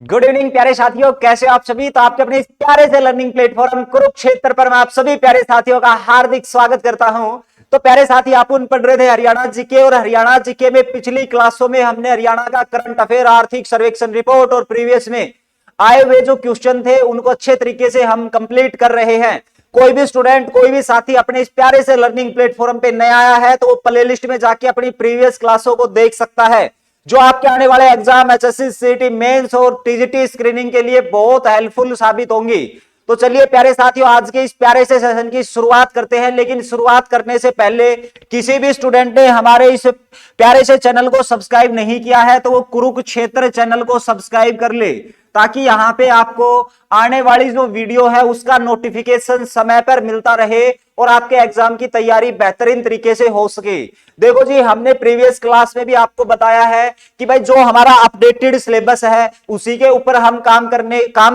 Good evening प्यारे साथियों, कैसे हो आप सभी। तो आपके अपने इस प्यारे से लर्निंग प्लेटफॉर्म कुरुक्षेत्र पर मैं आप सभी प्यारे साथियों का हार्दिक स्वागत करता हूं। तो प्यारे साथी, आप पढ़ रहे थे हरियाणा जीके, और हरियाणा जीके में पिछली क्लासों में हमने हरियाणा का करंट अफेयर, आर्थिक सर्वेक्षण रिपोर्ट और प्रीवियस में आए हुए जो क्वेश्चन थे उनको अच्छे तरीके से हम कंप्लीट कर रहे हैं। कोई भी स्टूडेंट, कोई भी साथी अपने इस प्यारे से लर्निंग प्लेटफॉर्म पे नया आया है तो वो प्ले लिस्ट में जाके अपनी प्रीवियस क्लासों को देख सकता है, जो आपके आने वाले एग्जाम, एचएससी, सीईटी मेंस और टीजीटी स्क्रीनिंग के लिए बहुत हेल्पफुल साबित होंगी। तो चलिए प्यारे साथियों, आज के इस प्यारे से सेशन की शुरुआत करते हैं। लेकिन शुरुआत करने से पहले किसी भी स्टूडेंट ने हमारे इस प्यारे से चैनल को सब्सक्राइब नहीं किया है तो वो कुरुक्षेत्र चैनल को सब्सक्राइब कर ले, ताकि यहां पे आपको आने वाली जो वीडियो है उसका नोटिफिकेशन समय पर मिलता रहे और आपके एग्जाम की तैयारी बेहतरीन तरीके से हो सके। देखो जी, हमने प्रीवियस क्लास में भी आपको बताया है कि भाई जो हमारा अपडेटेड सिलेबस है उसी के ऊपर हम काम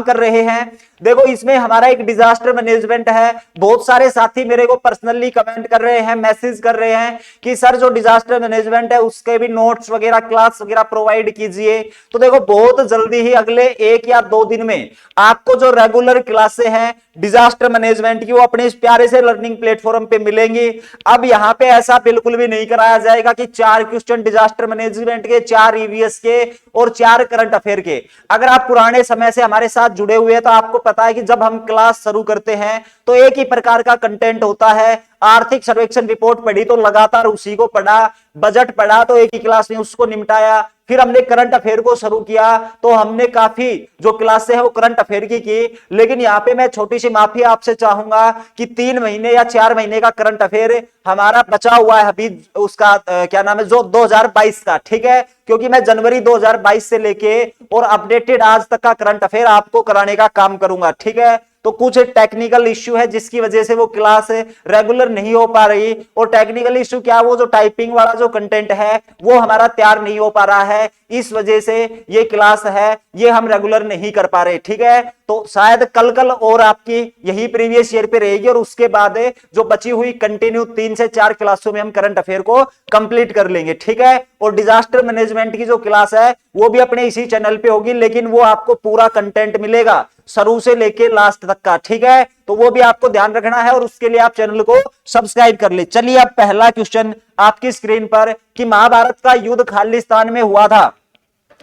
कर रहे हैं। देखो, इसमें हमारा एक डिजास्टर मैनेजमेंट है। बहुत सारे साथी मेरे को पर्सनली कमेंट कर रहे हैं, मैसेज कर रहे हैं कि सर जो डिजास्टर मैनेजमेंट है उसके भी नोट्स वगैरह, क्लास वगैरह प्रोवाइड कीजिए। तो देखो, बहुत जल्दी ही अगले 1 या 2 दिन में आपको जो रेगुलर क्लासें हैं डिजास्टर मैनेजमेंट की, वो अपने इस प्यारे से लर्निंग प्लेटफॉर्म पे मिलेंगी। अब यहां पे ऐसा बिल्कुल भी नहीं कराया जाएगा कि 4 क्वेश्चन डिजास्टर मैनेजमेंट के, 4 ईवीएस के और 4 करंट अफेयर के। अगर आप पुराने समय से हमारे साथ जुड़े हुए हैं तो आपको पता है कि जब हम क्लास शुरू करते हैं तो एक ही प्रकार का कंटेंट होता है। आर्थिक सर्वेक्षण रिपोर्ट पढ़ी तो लगातार उसी को पढ़ा, बजट पढ़ा तो एक ही क्लास में उसको निपटाया। फिर हमने करंट अफेयर को शुरू किया तो हमने काफी जो क्लासें हैं वो करंट अफेयर की। लेकिन यहाँ पे मैं छोटी सी माफी आपसे चाहूंगा कि 3 महीने या 4 महीने का करंट अफेयर हमारा बचा हुआ है अभी, उसका क्या नाम है, जो 2022 का, ठीक है। क्योंकि मैं जनवरी 2022 से लेके और अपडेटेड आज तक का करंट अफेयर आपको कराने का काम करूंगा, ठीक है। तो कुछ टेक्निकल इश्यू है जिसकी वजह से वो क्लास रेगुलर नहीं हो पा रही। और टेक्निकल इश्यू क्या, वो जो टाइपिंग वाला जो कंटेंट है वो हमारा तैयार नहीं हो पा रहा है, इस वजह से ये क्लास है ये हम रेगुलर नहीं कर पा रहे, ठीक है। तो शायद कल और आपकी यही प्रीवियस ईयर पे रहेगी और उसके बाद जो बची हुई कंटिन्यू 3 से 4 क्लासों में हम करंट अफेयर को कंप्लीट कर लेंगे, ठीक है। और डिजास्टर मैनेजमेंट की जो क्लास है वो भी अपने इसी चैनल पे होगी, लेकिन वो आपको पूरा कंटेंट मिलेगा शुरू से लेके लास्ट तक का, ठीक है। तो वो भी आपको ध्यान रखना है और उसके लिए आप चैनल को सब्सक्राइब कर ले। चलिए, अब पहला क्वेश्चन आपकी स्क्रीन पर कि महाभारत का युद्ध खालिस्तान में हुआ था।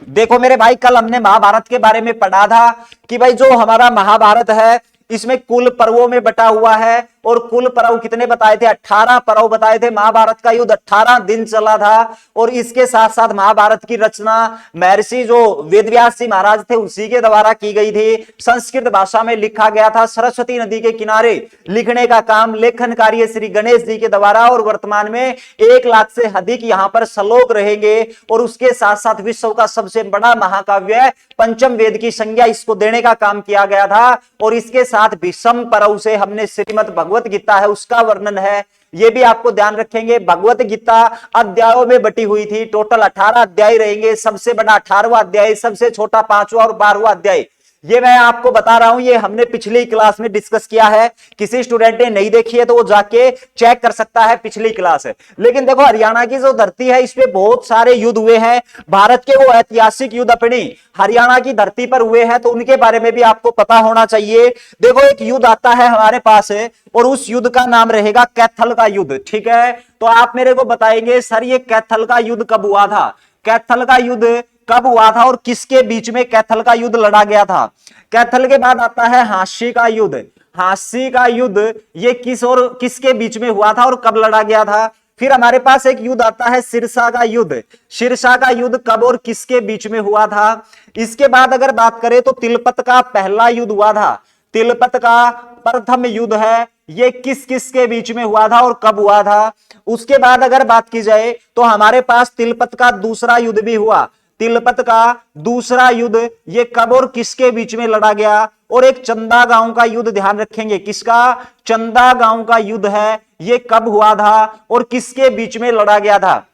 देखो मेरे भाई, कल हमने महाभारत के बारे में पढ़ा था कि भाई जो हमारा महाभारत है इसमें कुल पर्वों में बटा हुआ है और कुल पर्व कितने बताए थे, 18 पर्व बताए थे। महाभारत का युद्ध 18 दिन चला था और इसके साथ साथ महाभारत की रचना महर्षि जो वेदव्यास जी महाराज थे उसी के द्वारा की गई थी। संस्कृत भाषा में लिखा गया था, सरस्वती नदी के किनारे लिखने का काम लेखन कार्य श्री गणेश जी के द्वारा, और वर्तमान में 1 लाख से अधिक यहाँ पर श्लोक रहेंगे। और उसके साथ साथ विश्व का सबसे बड़ा महाकाव्य पंचम वेद की संज्ञा इसको देने का काम किया गया था। और इसके साथ भीष्म पर्व से हमने श्रीमद् भगवत गीता है उसका वर्णन है, ये भी आपको ध्यान रखेंगे। भगवत गीता अध्यायों में बटी हुई थी, टोटल 18 अध्याय रहेंगे। सबसे बड़ा 18वां अध्याय, सबसे छोटा 5वां और 12वां अध्याय। ये मैं आपको बता रहा हूं, ये हमने पिछली क्लास में डिस्कस किया है। किसी स्टूडेंट ने नहीं देखी है तो वो जाके चेक कर सकता है, पिछली क्लास है। लेकिन देखो, हरियाणा की जो धरती है इस पे बहुत सारे युद्ध हुए हैं। भारत के वो ऐतिहासिक युद्ध अपनी हरियाणा की धरती पर हुए हैं, तो उनके बारे में भी आपको पता होना चाहिए। देखो, एक युद्ध आता है हमारे पास और उस युद्ध का नाम रहेगा कैथल का युद्ध, ठीक है। तो आप मेरे को बताएंगे सर ये कैथल का युद्ध कब हुआ था, कैथल का युद्ध कब हुआ था और किसके बीच में कैथल का युद्ध लड़ा गया था। कैथल के बाद आता है हांसी का युद्ध। हांसी का युद्ध ये किस और किसके बीच में हुआ था और कब लड़ा गया था। फिर हमारे पास एक युद्ध आता है सिरसा का युद्ध। सिरसा का युद्ध कब और किसके बीच में हुआ था। इसके बाद अगर बात करें तो तिलपत का पहला युद्ध हुआ था। तिलपत का प्रथम युद्ध है, ये किस किस के बीच में हुआ था और कब हुआ था। उसके बाद अगर बात की जाए तो हमारे पास तिलपत का दूसरा युद्ध भी हुआ। तिलपत का दूसरा युद्ध ये कब और किसके बीच में लड़ा गया। और एक चंदा गांव का युद्ध ध्यान रखेंगे, किसका, चंदा गांव का युद्ध है, ये कब हुआ था और किसके बीच में लड़ा गया था।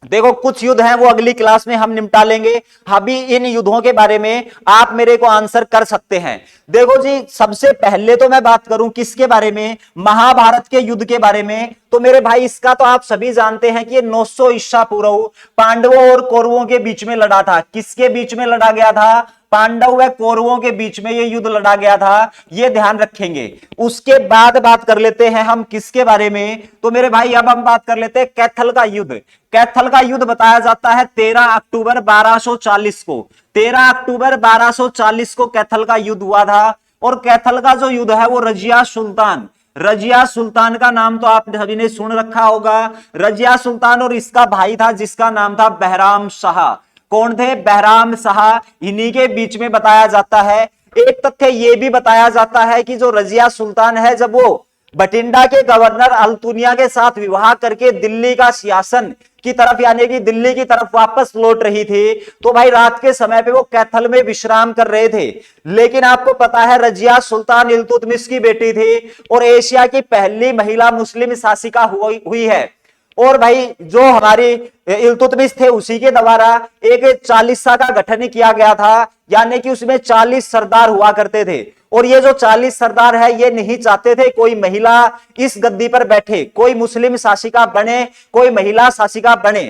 देखो, कुछ युद्ध हैं वो अगली क्लास में हम निपटा लेंगे। अभी इन युद्धों के बारे में आप मेरे को आंसर कर सकते हैं। देखो जी, सबसे पहले तो मैं बात करूं किसके बारे में, महाभारत के युद्ध के बारे में। तो मेरे भाई इसका तो आप सभी जानते हैं कि ये 900 ईसा पूर्व पांडवों और कौरवों के बीच में लड़ा था। किसके बीच में लड़ा गया था, पांडव व कौरवों के बीच में ये युद्ध लड़ा गया था, ये ध्यान रखेंगे। उसके बाद बात कर लेते हैं हम किसके बारे में, तो मेरे भाई अब हम बात कर लेते हैं कैथल का युद्ध। कैथल का युद्ध बताया जाता है 13 अक्टूबर 1240 को। 13 अक्टूबर 1240 को कैथल का युद्ध हुआ था। और कैथल का जो युद्ध है वो रजिया सुल्तान, रजिया सुल्तान का नाम तो आप सभी ने सुन रखा होगा। रजिया सुल्तान और इसका भाई था जिसका नाम था बहराम शाह। कौन थे? बहराम शाह। इन्हीं के बीच में बताया जाता है। एक तथ्य यह भी बताया जाता है कि जो रजिया सुल्तान है, जब वो बठिंडा के गवर्नर अल्तुनिया के साथ विवाह करके दिल्ली का सिंहासन की तरफ यानी कि दिल्ली की तरफ वापस लौट रही थी, तो भाई रात के समय पे वो कैथल में विश्राम कर रहे थे। लेकिन आपको पता है रजिया सुल्तान इल्तुतमिश की बेटी थी और एशिया की पहली महिला मुस्लिम शासिका हुई है। और भाई जो हमारी इल्तुतमिश थे उसी के द्वारा एक चालीसा का गठन किया गया था, यानी कि उसमें 40 सरदार हुआ करते थे। और ये जो 40 सरदार है ये नहीं चाहते थे कोई महिला इस गद्दी पर बैठे, कोई मुस्लिम शासिका बने, कोई महिला शासिका बने।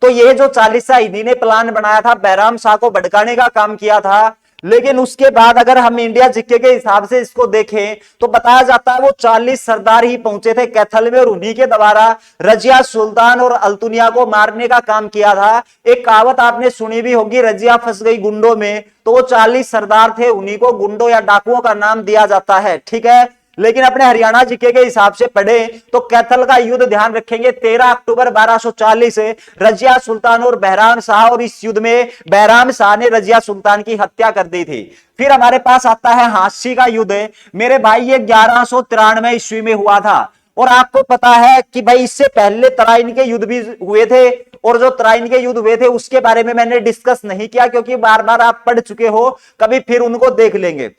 तो ये जो 40 इन्हीं ने प्लान बनाया था, बहराम शाह को भड़काने का काम किया था। लेकिन उसके बाद अगर हम इंडिया जीके के हिसाब से इसको देखें तो बताया जाता है वो 40 सरदार ही पहुंचे थे कैथल में और उन्हीं के द्वारा रजिया सुल्तान और अल्तुनिया को मारने का काम किया था। एक कहावत आपने सुनी भी होगी, रजिया फंस गई गुंडों में, तो वो 40 सरदार थे, उन्हीं को गुंडों या डाकुओं का नाम दिया जाता है। ठीक है, लेकिन अपने हरियाणा जीके के हिसाब से पढ़े तो कैथल का युद्ध ध्यान रखेंगे 13 अक्टूबर 1240 रजिया सुल्तान और बहराम शाह, और इस युद्ध में बहराम शाह ने रजिया सुल्तान की हत्या कर दी थी। फिर हमारे पास आता है हांसी का युद्ध। मेरे भाई ये 1193 ईस्वी में हुआ था। और आपको पता है कि भाई इससे पहले तराइन के युद्ध भी हुए थे, और जो तराइन के युद्ध हुए थे उसके बारे में मैंने डिस्कस नहीं किया क्योंकि बार बार आप पढ़ चुके हो, कभी फिर उनको देख लेंगे।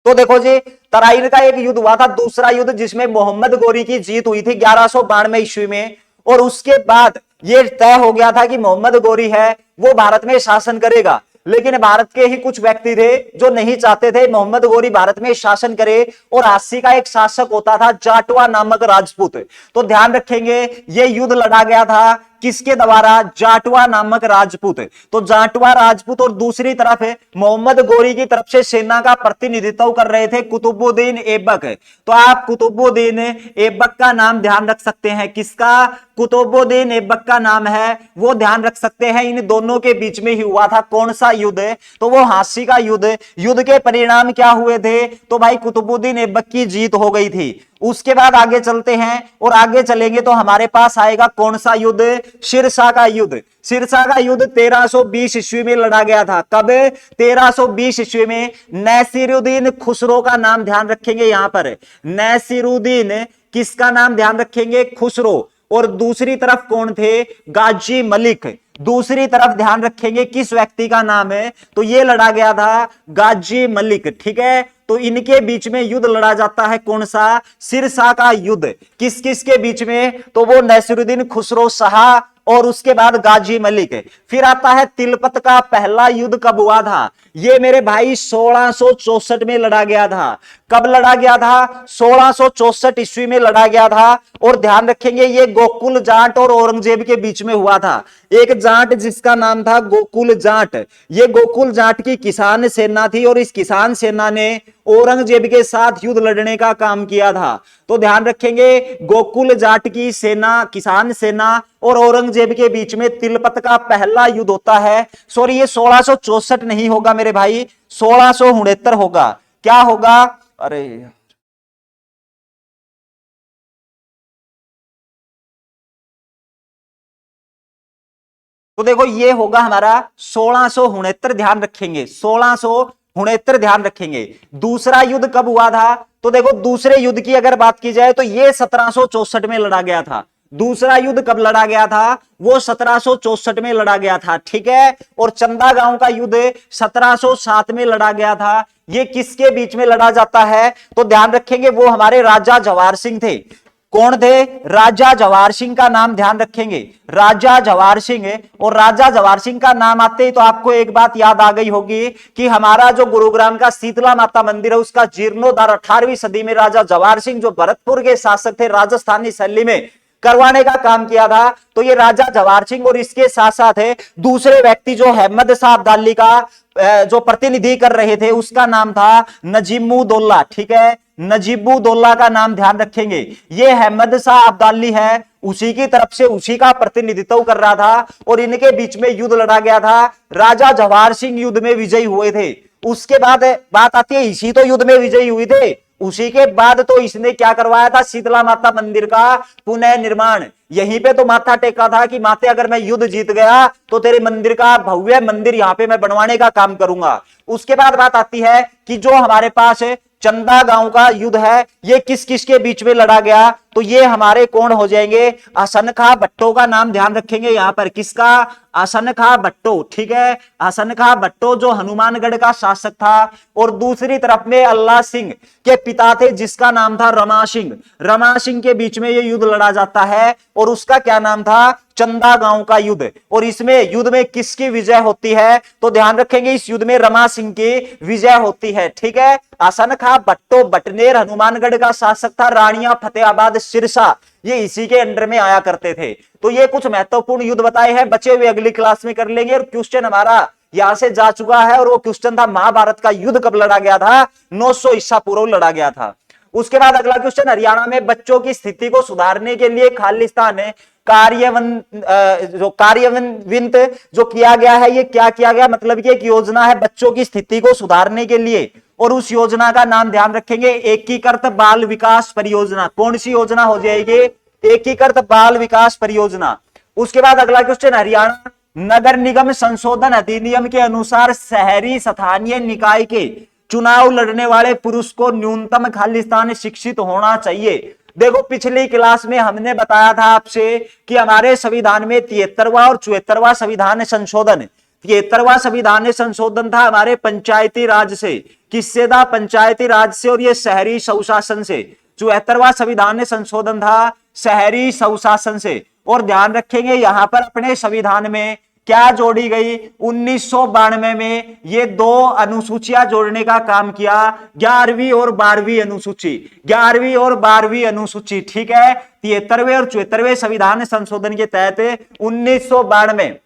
तो देखो जी, तराइन का एक युद्ध हुआ था, दूसरा युद्ध, जिसमें मोहम्मद गोरी की जीत हुई थी 1192 ईस्वी में। और उसके बाद यह तय हो गया था कि मोहम्मद गोरी है वो भारत में शासन करेगा। लेकिन भारत के ही कुछ व्यक्ति थे जो नहीं चाहते थे मोहम्मद गोरी भारत में शासन करे, और हांसी का एक शासक होता था जाटवा नामक राजपूत। तो ध्यान रखेंगे ये युद्ध लड़ा गया था किसके द्वारा? जाटवा नामक राजपूत। तो जाटवा राजपूत और दूसरी तरफ मोहम्मद गोरी की तरफ से सेना का प्रतिनिधित्व कर रहे थे कुतुबुद्दीन ऐबक। तो आप कुतुबुद्दीन ऐबक का नाम ध्यान रख सकते हैं। किसका? कुतुबुद्दीन ऐबक का नाम है वो ध्यान रख सकते हैं। इन दोनों के बीच में ही हुआ था कौन सा युद्ध? तो वो हांसी का युद्ध। युद्ध के परिणाम क्या हुए थे? तो भाई कुतुबुद्दीन ऐबक की जीत हो गई थी। उसके बाद आगे चलते हैं, और आगे चलेंगे तो हमारे पास आएगा कौन सा युद्ध? सिरसा का युद्ध। सिरसा का युद्ध 1320 ईस्वी में लड़ा गया था। कब? 1320 ईस्वी में। नसीरुद्दीन खुसरो का नाम ध्यान रखेंगे यहां पर। नसीरुद्दीन किसका नाम ध्यान रखेंगे? खुसरो। और दूसरी तरफ कौन थे? गाजी मलिक। दूसरी तरफ ध्यान रखेंगे किस व्यक्ति का नाम है? तो ये लड़ा गया था गाजी मलिक। ठीक है, तो इनके बीच में युद्ध लड़ा जाता है कौन सा? सिरसा का युद्ध। किस किस के बीच में? तो वो नसीरुद्दीन खुसरो शाह और उसके बाद गाजी मलिक। फिर आता है तिलपत का पहला युद्ध। कब हुआ था? ये मेरे भाई 1664 में लड़ा गया था। कब लड़ा गया था? 1664 ईस्वी में लड़ा गया था। और ध्यान रखेंगे ये गोकुल जाट और औरंगजेब के बीच में हुआ था। एक जाट जिसका नाम था गोकुल जाट, ये गोकुल जाट की किसान सेना थी और इस किसान सेना ने औरंगजेब के साथ युद्ध लड़ने का काम किया था। तो ध्यान रखेंगे गोकुल जाट की सेना, किसान सेना और औरंगजेब के बीच में तिलपत का पहला युद्ध होता है। सॉरी, ये 1664 नहीं होगा मेरे भाई, 1669 होगा। क्या होगा? अरे तो देखो ये होगा हमारा 1669। ध्यान रखेंगे 1669 ध्यान रखेंगे। दूसरा युद्ध कब हुआ था? तो देखो दूसरे युद्ध की अगर बात की जाए तो ये 1764 में लड़ा गया था। दूसरा युद्ध कब लड़ा गया था? वो 1764 में लड़ा गया था। ठीक है, और चंदा गांव का युद्ध 1707 में लड़ा गया था। ये किसके बीच में लड़ा जाता है? तो ध्यान रखेंगे वो हमारे राजा जवाहर सिंह थे। कौन थे? राजा जवाहर सिंह का नाम ध्यान रखेंगे, राजा जवाहर सिंह। और राजा जवाहर सिंह का नाम आते ही तो आपको एक बात याद आ गई होगी कि हमारा जो गुरुग्राम का शीतला माता मंदिर है उसका जीर्णोद्धार 18वीं सदी में राजा जवाहर सिंह, जो भरतपुर के शासक थे राजस्थानी शैली में, करवाने का काम किया था। तो ये राजा जवाहर सिंह और इसके साथ साथ है दूसरे व्यक्ति जो अहमद शाह अब्दाली का जो प्रतिनिधि कर रहे थे, उसका नाम था नजीमुद्दौला। ठीक है, नजीमुद्दौला का नाम ध्यान रखेंगे। ये अहमद शाह अब्दाली है, उसी की तरफ से उसी का प्रतिनिधित्व कर रहा था और इनके बीच में युद्ध लड़ा गया था। राजा जवाहर सिंह युद्ध में विजयी हुए थे। उसके बाद बात आती है, इसी तो युद्ध में विजयी हुए थे, उसी के बाद तो इसने क्या करवाया था, शीतला माता मंदिर का पुनः निर्माण। यहीं पे तो माथा टेका था कि माते अगर मैं युद्ध जीत गया तो तेरे मंदिर का भव्य मंदिर यहां पे मैं बनवाने का काम करूंगा। उसके बाद बात आती है कि जो हमारे पास चंदा गांव का युद्ध है, ये किस किस के बीच में लड़ा गया, तो ये हमारे कौन हो जाएंगे, हसन खां भट्टो का नाम ध्यान रखेंगे यहां पर। किसका, हसन खां भट्टो। ठीक है, हसन खां भट्टो जो हनुमानगढ़ का शासक था, और दूसरी तरफ में अल्लाह सिंह के पिता थे जिसका नाम था रमा सिंह। रमा सिंह के बीच में ये युद्ध लड़ा जाता है और उसका क्या नाम था, चंदा गांव का युद्ध। और इसमें युद्ध में किसकी विजय होती है, तो ध्यान रखेंगे इस युद्ध में रमा सिंह की विजय होती है। ठीक है, हसन खां भट्टो बटनेर हनुमानगढ़ का शासक था, रानिया फतेहाबाद सिरसा ये इसी के अंडर में आया करते थे। तो ये कुछ महत्वपूर्ण युद्ध बताए हैं, बचे हुए अगली क्लास में कर लेंगे। और क्वेश्चन हमारा यहां से जा चुका है, और वो क्वेश्चन था महाभारत का युद्ध कब लड़ा गया था, 900 ईसा पूर्व लड़ा गया था। उसके बाद अगला क्वेश्चन, हरियाणा में बच्चों की स्थिति को सुधारने के लिए खालिस्तान कार्यान्वित जो किया गया है, ये क्या किया गया, मतलब कि एक योजना है बच्चों की स्थिति को सुधारने के लिए, और उस योजना का नाम ध्यान रखेंगे एकीकृत बाल विकास परियोजना। कौन सी योजना हो जाएगी, एकीकृत बाल विकास परियोजना। उसके बाद अगला क्वेश्चन, हरियाणा नगर निगम संशोधन अधिनियम के अनुसार शहरी स्थानीय निकाय के चुनाव लड़ने वाले पुरुष को न्यूनतम खालिस्तान शिक्षित होना चाहिए। देखो पिछली क्लास में हमने बताया था आपसे कि हमारे संविधान में 73वां और 74वां संविधान संशोधन, 73वां संविधान संशोधन था हमारे पंचायती राज से, किससे था, पंचायती राज से, और ये शहरी स्वशासन से। 74वां संविधान संशोधन था शहरी स्वशासन से। और ध्यान रखेंगे यहां पर अपने संविधान में क्या जोड़ी गई, 1992 में ये दो अनुसूचियां जोड़ने का काम किया, 11वीं और 12वीं अनुसूची, 11वीं और 12वीं अनुसूची। ठीक है, 73वें और 74वें संविधान संशोधन के तहत 1992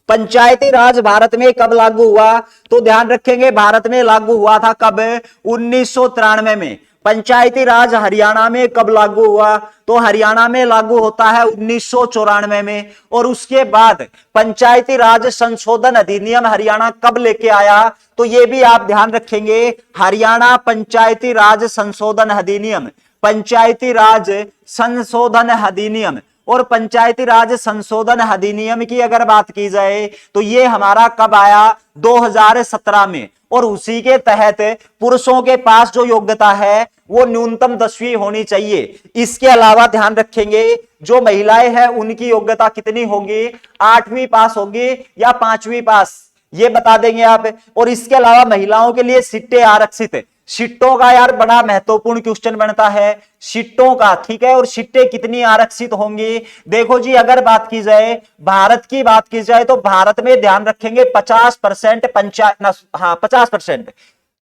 पंचायती राज भारत में कब लागू हुआ, तो ध्यान रखेंगे भारत में लागू हुआ था कब, 1993 में। पंचायती राज हरियाणा में कब लागू हुआ, तो हरियाणा में लागू होता है 1994 में। और उसके बाद पंचायती राज संशोधन अधिनियम हरियाणा कब लेके आया, तो ये भी आप ध्यान रखेंगे, हरियाणा पंचायती राज संशोधन अधिनियम, पंचायती राज संशोधन अधिनियम। और पंचायती राज संशोधन अधिनियम की अगर बात की जाए तो ये हमारा कब आया, 2017 में। और उसी के तहत पुरुषों के पास जो योग्यता है वो न्यूनतम 10वीं होनी चाहिए। इसके अलावा ध्यान रखेंगे जो महिलाएं हैं उनकी योग्यता कितनी होगी, 8वीं पास होगी या 5वीं पास, ये बता देंगे आप। और इसके अलावा महिलाओं के लिए सीटें आरक्षित, सीटों का यार बड़ा महत्वपूर्ण क्वेश्चन बनता है सीटों का। ठीक है, और सीटें कितनी आरक्षित होंगी, देखो जी अगर बात की जाए भारत की बात की जाए तो भारत में ध्यान रखेंगे 50% पंचायत, हाँ 50%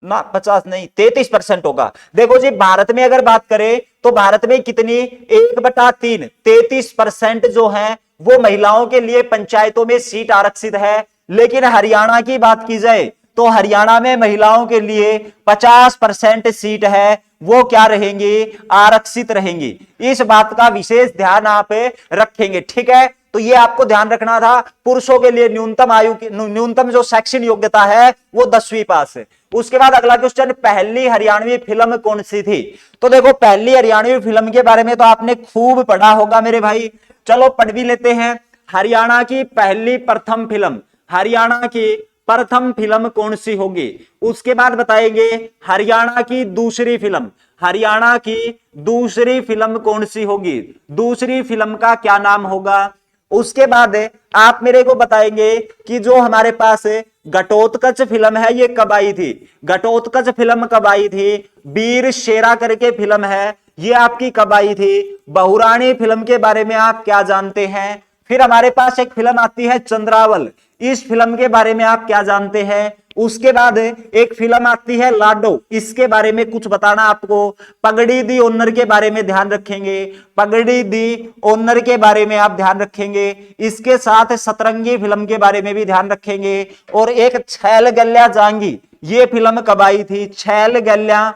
ना, 50 नहीं 33% होगा। देखो जी भारत में अगर बात करें तो भारत में कितनी, 1/3 33% जो है वो महिलाओं के लिए पंचायतों में सीट आरक्षित है। लेकिन हरियाणा की बात की जाए तो हरियाणा में महिलाओं के लिए 50% सीट है वो क्या रहेंगी, आरक्षित रहेंगी। इस बात का विशेष ध्यान आप रखेंगे। ठीक है, तो ये आपको ध्यान रखना था। पुरुषों के लिए न्यूनतम आयु की न्यूनतम जो शैक्षणिक योग्यता है वो 10वीं पास है। उसके बाद अगला क्वेश्चन, पहली हरियाणवी फिल्म कौन सी थी, तो देखो पहली हरियाणवी फिल्म के बारे में तो आपने खूब पढ़ा होगा मेरे भाई, चलो पढ़ भी लेते हैं। हरियाणा की पहली प्रथम फिल्म, हरियाणा की प्रथम फिल्म कौन सी होगी। उसके बाद बताएंगे हरियाणा की दूसरी फिल्म, हरियाणा की दूसरी फिल्म कौन सी होगी, दूसरी फिल्म का क्या नाम होगा। उसके बाद आप मेरे को बताएंगे कि जो हमारे पास घटोत्कच फिल्म है ये कब आई थी, घटोत्कच फिल्म कब आई थी, वीर शेरा करके फिल्म है ये आपकी कब आई थी। बहुरानी फिल्म के बारे में आप क्या जानते हैं। फिर हमारे पास एक फिल्म आती है चंद्रावल, इस फिल्म के बारे में आप क्या जानते हैं। उसके बाद एक फिल्म आती है लाडो, इसके बारे में कुछ बताना आपको। पगड़ी दी ओनर के बारे में ध्यान रखेंगे, पगड़ी दी ओनर के बारे में आप ध्यान रखेंगे। इसके साथ सतरंगी फिल्म के बारे में भी ध्यान रखेंगे। और एक छैल गल्ला जांगी, ये फिल्म कब आई थी? छैल गल्ला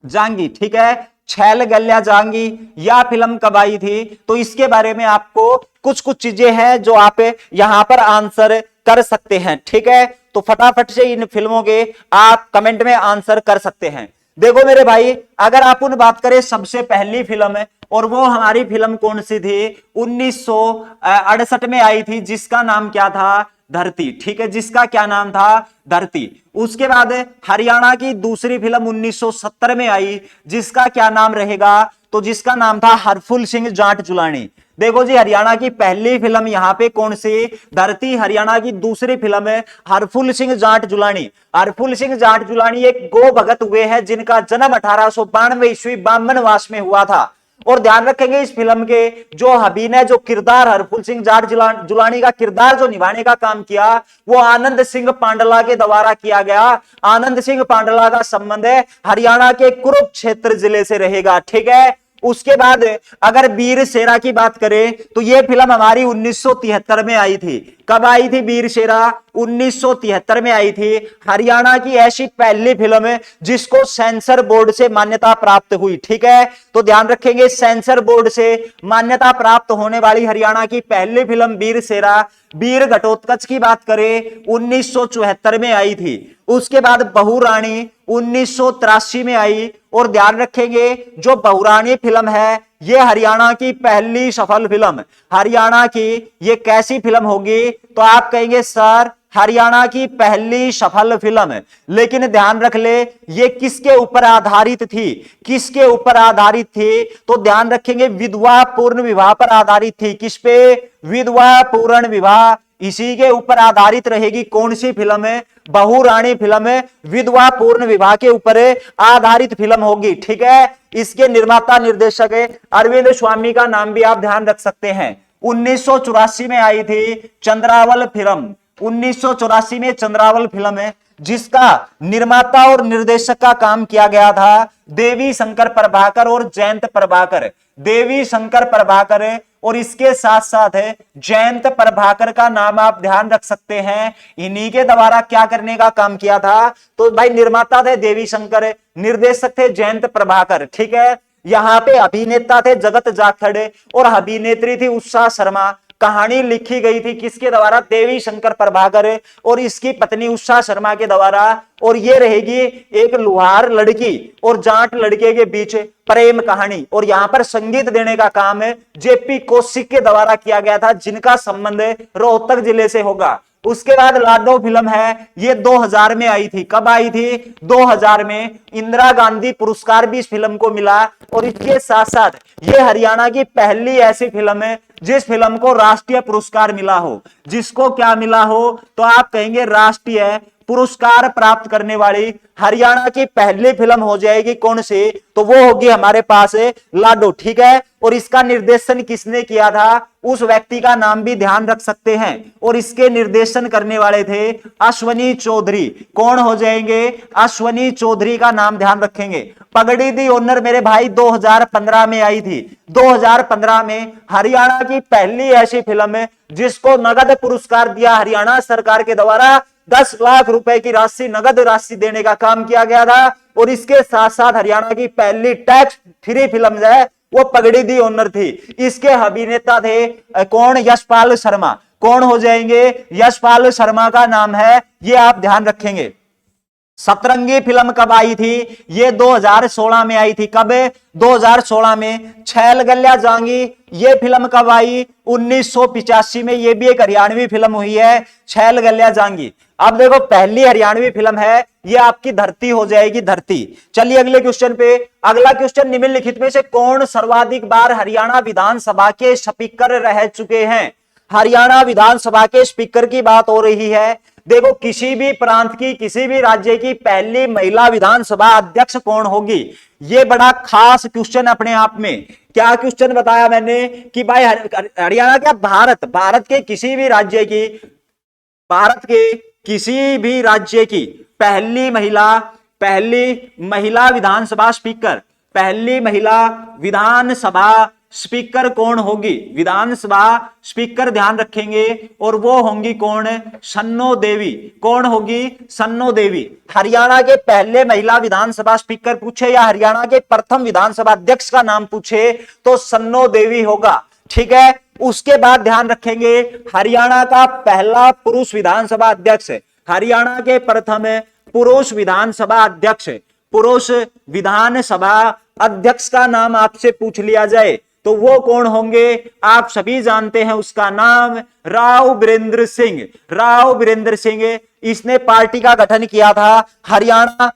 जांगी, ठीक है, छैल गल्ला जांगी या फिल्म कब आई थी? तो इसके बारे में आपको कुछ कुछ चीजें हैं जो आप यहां पर आंसर कर सकते हैं, ठीक है। तो फटाफट से इन फिल्मों के आप कमेंट में आंसर कर सकते हैं। देखो मेरे भाई, अगर आप उन बात करें सबसे पहली फिल्म है, और वो हमारी फिल्म कौन सी थी? 1968 में आई थी, जिसका नाम क्या था? धरती, ठीक है, जिसका क्या नाम था? धरती। उसके बाद हरियाणा की दूसरी फिल्म 1970 में आई, जिसका क्या नाम रहेगा? तो जिसका नाम था हरफुल सिंह जाट जुलानी। देखो जी, हरियाणा की पहली फिल्म यहां पे कौन सी? धरती। हरियाणा की दूसरी फिल्म है हरफुल सिंह जाट जुलानी। हरफुल सिंह जाट जुलानी एक गो भगत हुए हैं, जिनका जन्म 1892 ईस्वी बामनवास में हुआ था। और ध्यान रखेंगे इस फिल्म के जो अभिनय, जो किरदार हरफुल सिंह जाट जुलानी का किरदार जो निभाने का काम किया, वो आनंद सिंह पांडला के द्वारा किया गया। आनंद सिंह पांडला का संबंध है हरियाणा के कुरुक्षेत्र जिले से रहेगा, ठीक है। उसके बाद अगर वीर शेरा की बात करें तो यह फिल्म हमारी 1973 में आई थी। कब आई थी वीर शेरा? 1973 में आई थी। हरियाणा की ऐसी पहली फिल्म है जिसको सेंसर बोर्ड से मान्यता प्राप्त हुई, ठीक है। तो ध्यान रखेंगे, सेंसर बोर्ड से मान्यता प्राप्त होने वाली हरियाणा की पहली फिल्म वीर शेरा। वीर घटोत्कच की बात करें 1974 में आई थी। उसके बाद बहुरानी 1983 में आई। और ध्यान रखेंगे, जो बहुरानी फिल्म है यह हरियाणा की पहली सफल फिल्म। हरियाणा की ये कैसी फिल्म होगी? तो आप कहेंगे सर हरियाणा की पहली सफल फिल्म है। लेकिन ध्यान रख ले, ये किसके ऊपर आधारित थी? किसके ऊपर आधारित थी? तो ध्यान रखेंगे, विधवा पूर्ण विवाह पर आधारित थी। किस पे? विधवा पूर्ण विवाह, इसी के ऊपर आधारित रहेगी। कौन सी फिल्म है? बहुरानी फिल्म है, विधवा पूर्ण विवाह के ऊपर आधारित फिल्म होगी, ठीक है। इसके निर्माता निर्देशक है अरविंद स्वामी, का नाम भी आप ध्यान रख सकते हैं। 1984 में आई थी चंद्रावल फिल्म। 1984 में चंद्रावल फिल्म है, जिसका निर्माता और निर्देशक का काम किया गया था देवी शंकर प्रभाकर और जयंत प्रभाकर। देवी शंकर प्रभाकर और इसके साथ साथ है जयंत प्रभाकर का नाम आप ध्यान रख सकते हैं। इन्हीं के द्वारा क्या करने का काम किया था? तो भाई निर्माता थे देवी शंकर, निर्देशक थे जयंत प्रभाकर, ठीक है। यहाँ पे अभिनेता थे जगत जाखड़ और अभिनेत्री थी उषा शर्मा। कहानी लिखी गई थी किसके द्वारा? देवी शंकर प्रभाकर और इसकी पत्नी उषा शर्मा के द्वारा। और ये रहेगी एक लुहार लड़की और जाट लड़के के बीच प्रेम कहानी। और यहां पर संगीत देने का काम है जेपी कौशिक के द्वारा किया गया था, जिनका संबंध रोहतक जिले से होगा। उसके बाद लाडो फिल्म है, ये 2000 में आई थी। कब आई थी? 2000 में। इंदिरा गांधी पुरस्कार भी इस फिल्म को मिला। और इसके साथ साथ ये हरियाणा की पहली ऐसी फिल्म है जिस फिल्म को राष्ट्रीय पुरस्कार मिला हो। जिसको क्या मिला हो? तो आप कहेंगे राष्ट्रीय पुरस्कार प्राप्त करने वाली हरियाणा की पहली फिल्म हो जाएगी। कौन सी? तो वो होगी हमारे पास लाडो, ठीक है। और इसका निर्देशन किसने किया था? उस व्यक्ति का नाम भी ध्यान रख सकते हैं। और इसके निर्देशन करने वाले थे अश्वनी चौधरी। कौन हो जाएंगे? अश्वनी चौधरी का नाम ध्यान रखेंगे। पगड़ी दी ओनर मेरे भाई 2015 में आई थी। 2015 में हरियाणा की पहली ऐसी फिल्म है जिसको नगद पुरस्कार दिया हरियाणा सरकार के द्वारा। 10 लाख रुपए की राशि, नगद राशि देने का काम किया गया था। और इसके साथ साथ हरियाणा की पहली टैक्स फ्री फिल्म है वो पगड़ी दी ओनर थी। इसके अभिनेता थे कौन? यशपाल शर्मा। कौन हो जाएंगे? यशपाल शर्मा का नाम है, ये आप ध्यान रखेंगे। सतरंगी फिल्म कब आई थी? ये 2016 में आई थी। कब? 2016 में। छैल गल्ला जांगी ये फिल्म कब आई? 1985 में। ये भी एक हरियाणवी फिल्म हुई है, छैल गल्ला जांगी। अब देखो, पहली हरियाणवी फिल्म है, ये आपकी धरती हो जाएगी, धरती। चलिए अगले क्वेश्चन पे। अगला क्वेश्चन, निम्नलिखित में से कौन सर्वाधिक बार हरियाणा विधानसभा के स्पीकर रह चुके हैं? हरियाणा विधानसभा के स्पीकर की बात हो रही है। देखो, किसी भी प्रांत की, किसी भी राज्य की पहली महिला विधानसभा अध्यक्ष कौन होगी? ये बड़ा खास क्वेश्चन अपने आप में। क्या क्वेश्चन बताया मैंने कि भाई हरियाणा क्या, भारत के किसी भी राज्य की, भारत के किसी भी राज्य की पहली महिला विधानसभा स्पीकर, पहली महिला विधानसभा स्पीकर कौन होगी? विधानसभा स्पीकर ध्यान रखेंगे, और वो होंगी कौन? सन्नो देवी। कौन होगी? सन्नो देवी। हरियाणा के पहले महिला विधानसभा स्पीकर पूछे या हरियाणा के प्रथम विधानसभा अध्यक्ष का नाम पूछे तो सन्नो देवी होगा। ठीक है। उसके बाद ध्यान रखेंगे हरियाणा का पहला पुरुष विधानसभा अध्यक्ष, हरियाणा के प्रथम पुरुष विधानसभा अध्यक्ष, पुरुष विधानसभा अध्यक्ष का नाम आपसे पूछ लिया जाए तो वो कौन होंगे? आप सभी जानते हैं उसका नाम राव वीरेंद्र सिंह। राव वीरेंद्र सिंह, इसने पार्टी का गठन किया था हरियाणा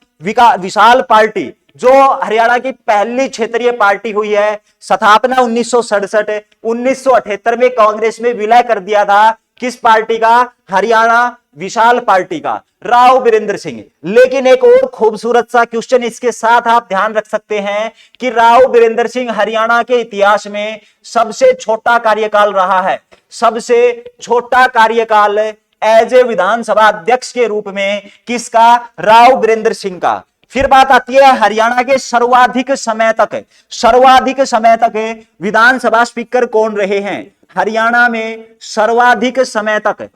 विशाल पार्टी, जो हरियाणा की पहली क्षेत्रीय पार्टी हुई है। स्थापना 1967, 1978 में कांग्रेस में विलय कर दिया था। किस पार्टी का? हरियाणा विशाल पार्टी का, राव वीरेंद्र सिंह। लेकिन एक और खूबसूरत सा क्वेश्चन इसके साथ आप ध्यान रख सकते हैं कि राव वीरेंद्र सिंह हरियाणा के इतिहास में सबसे छोटा कार्यकाल रहा है। सबसे छोटा कार्यकाल एज ए विधानसभा अध्यक्ष के रूप में किसका? राव वीरेंद्र सिंह का। फिर बात आती है हरियाणा के सर्वाधिक समय तक विधानसभा स्पीकर कौन रहे हैं? हरियाणा में सर्वाधिक समय तक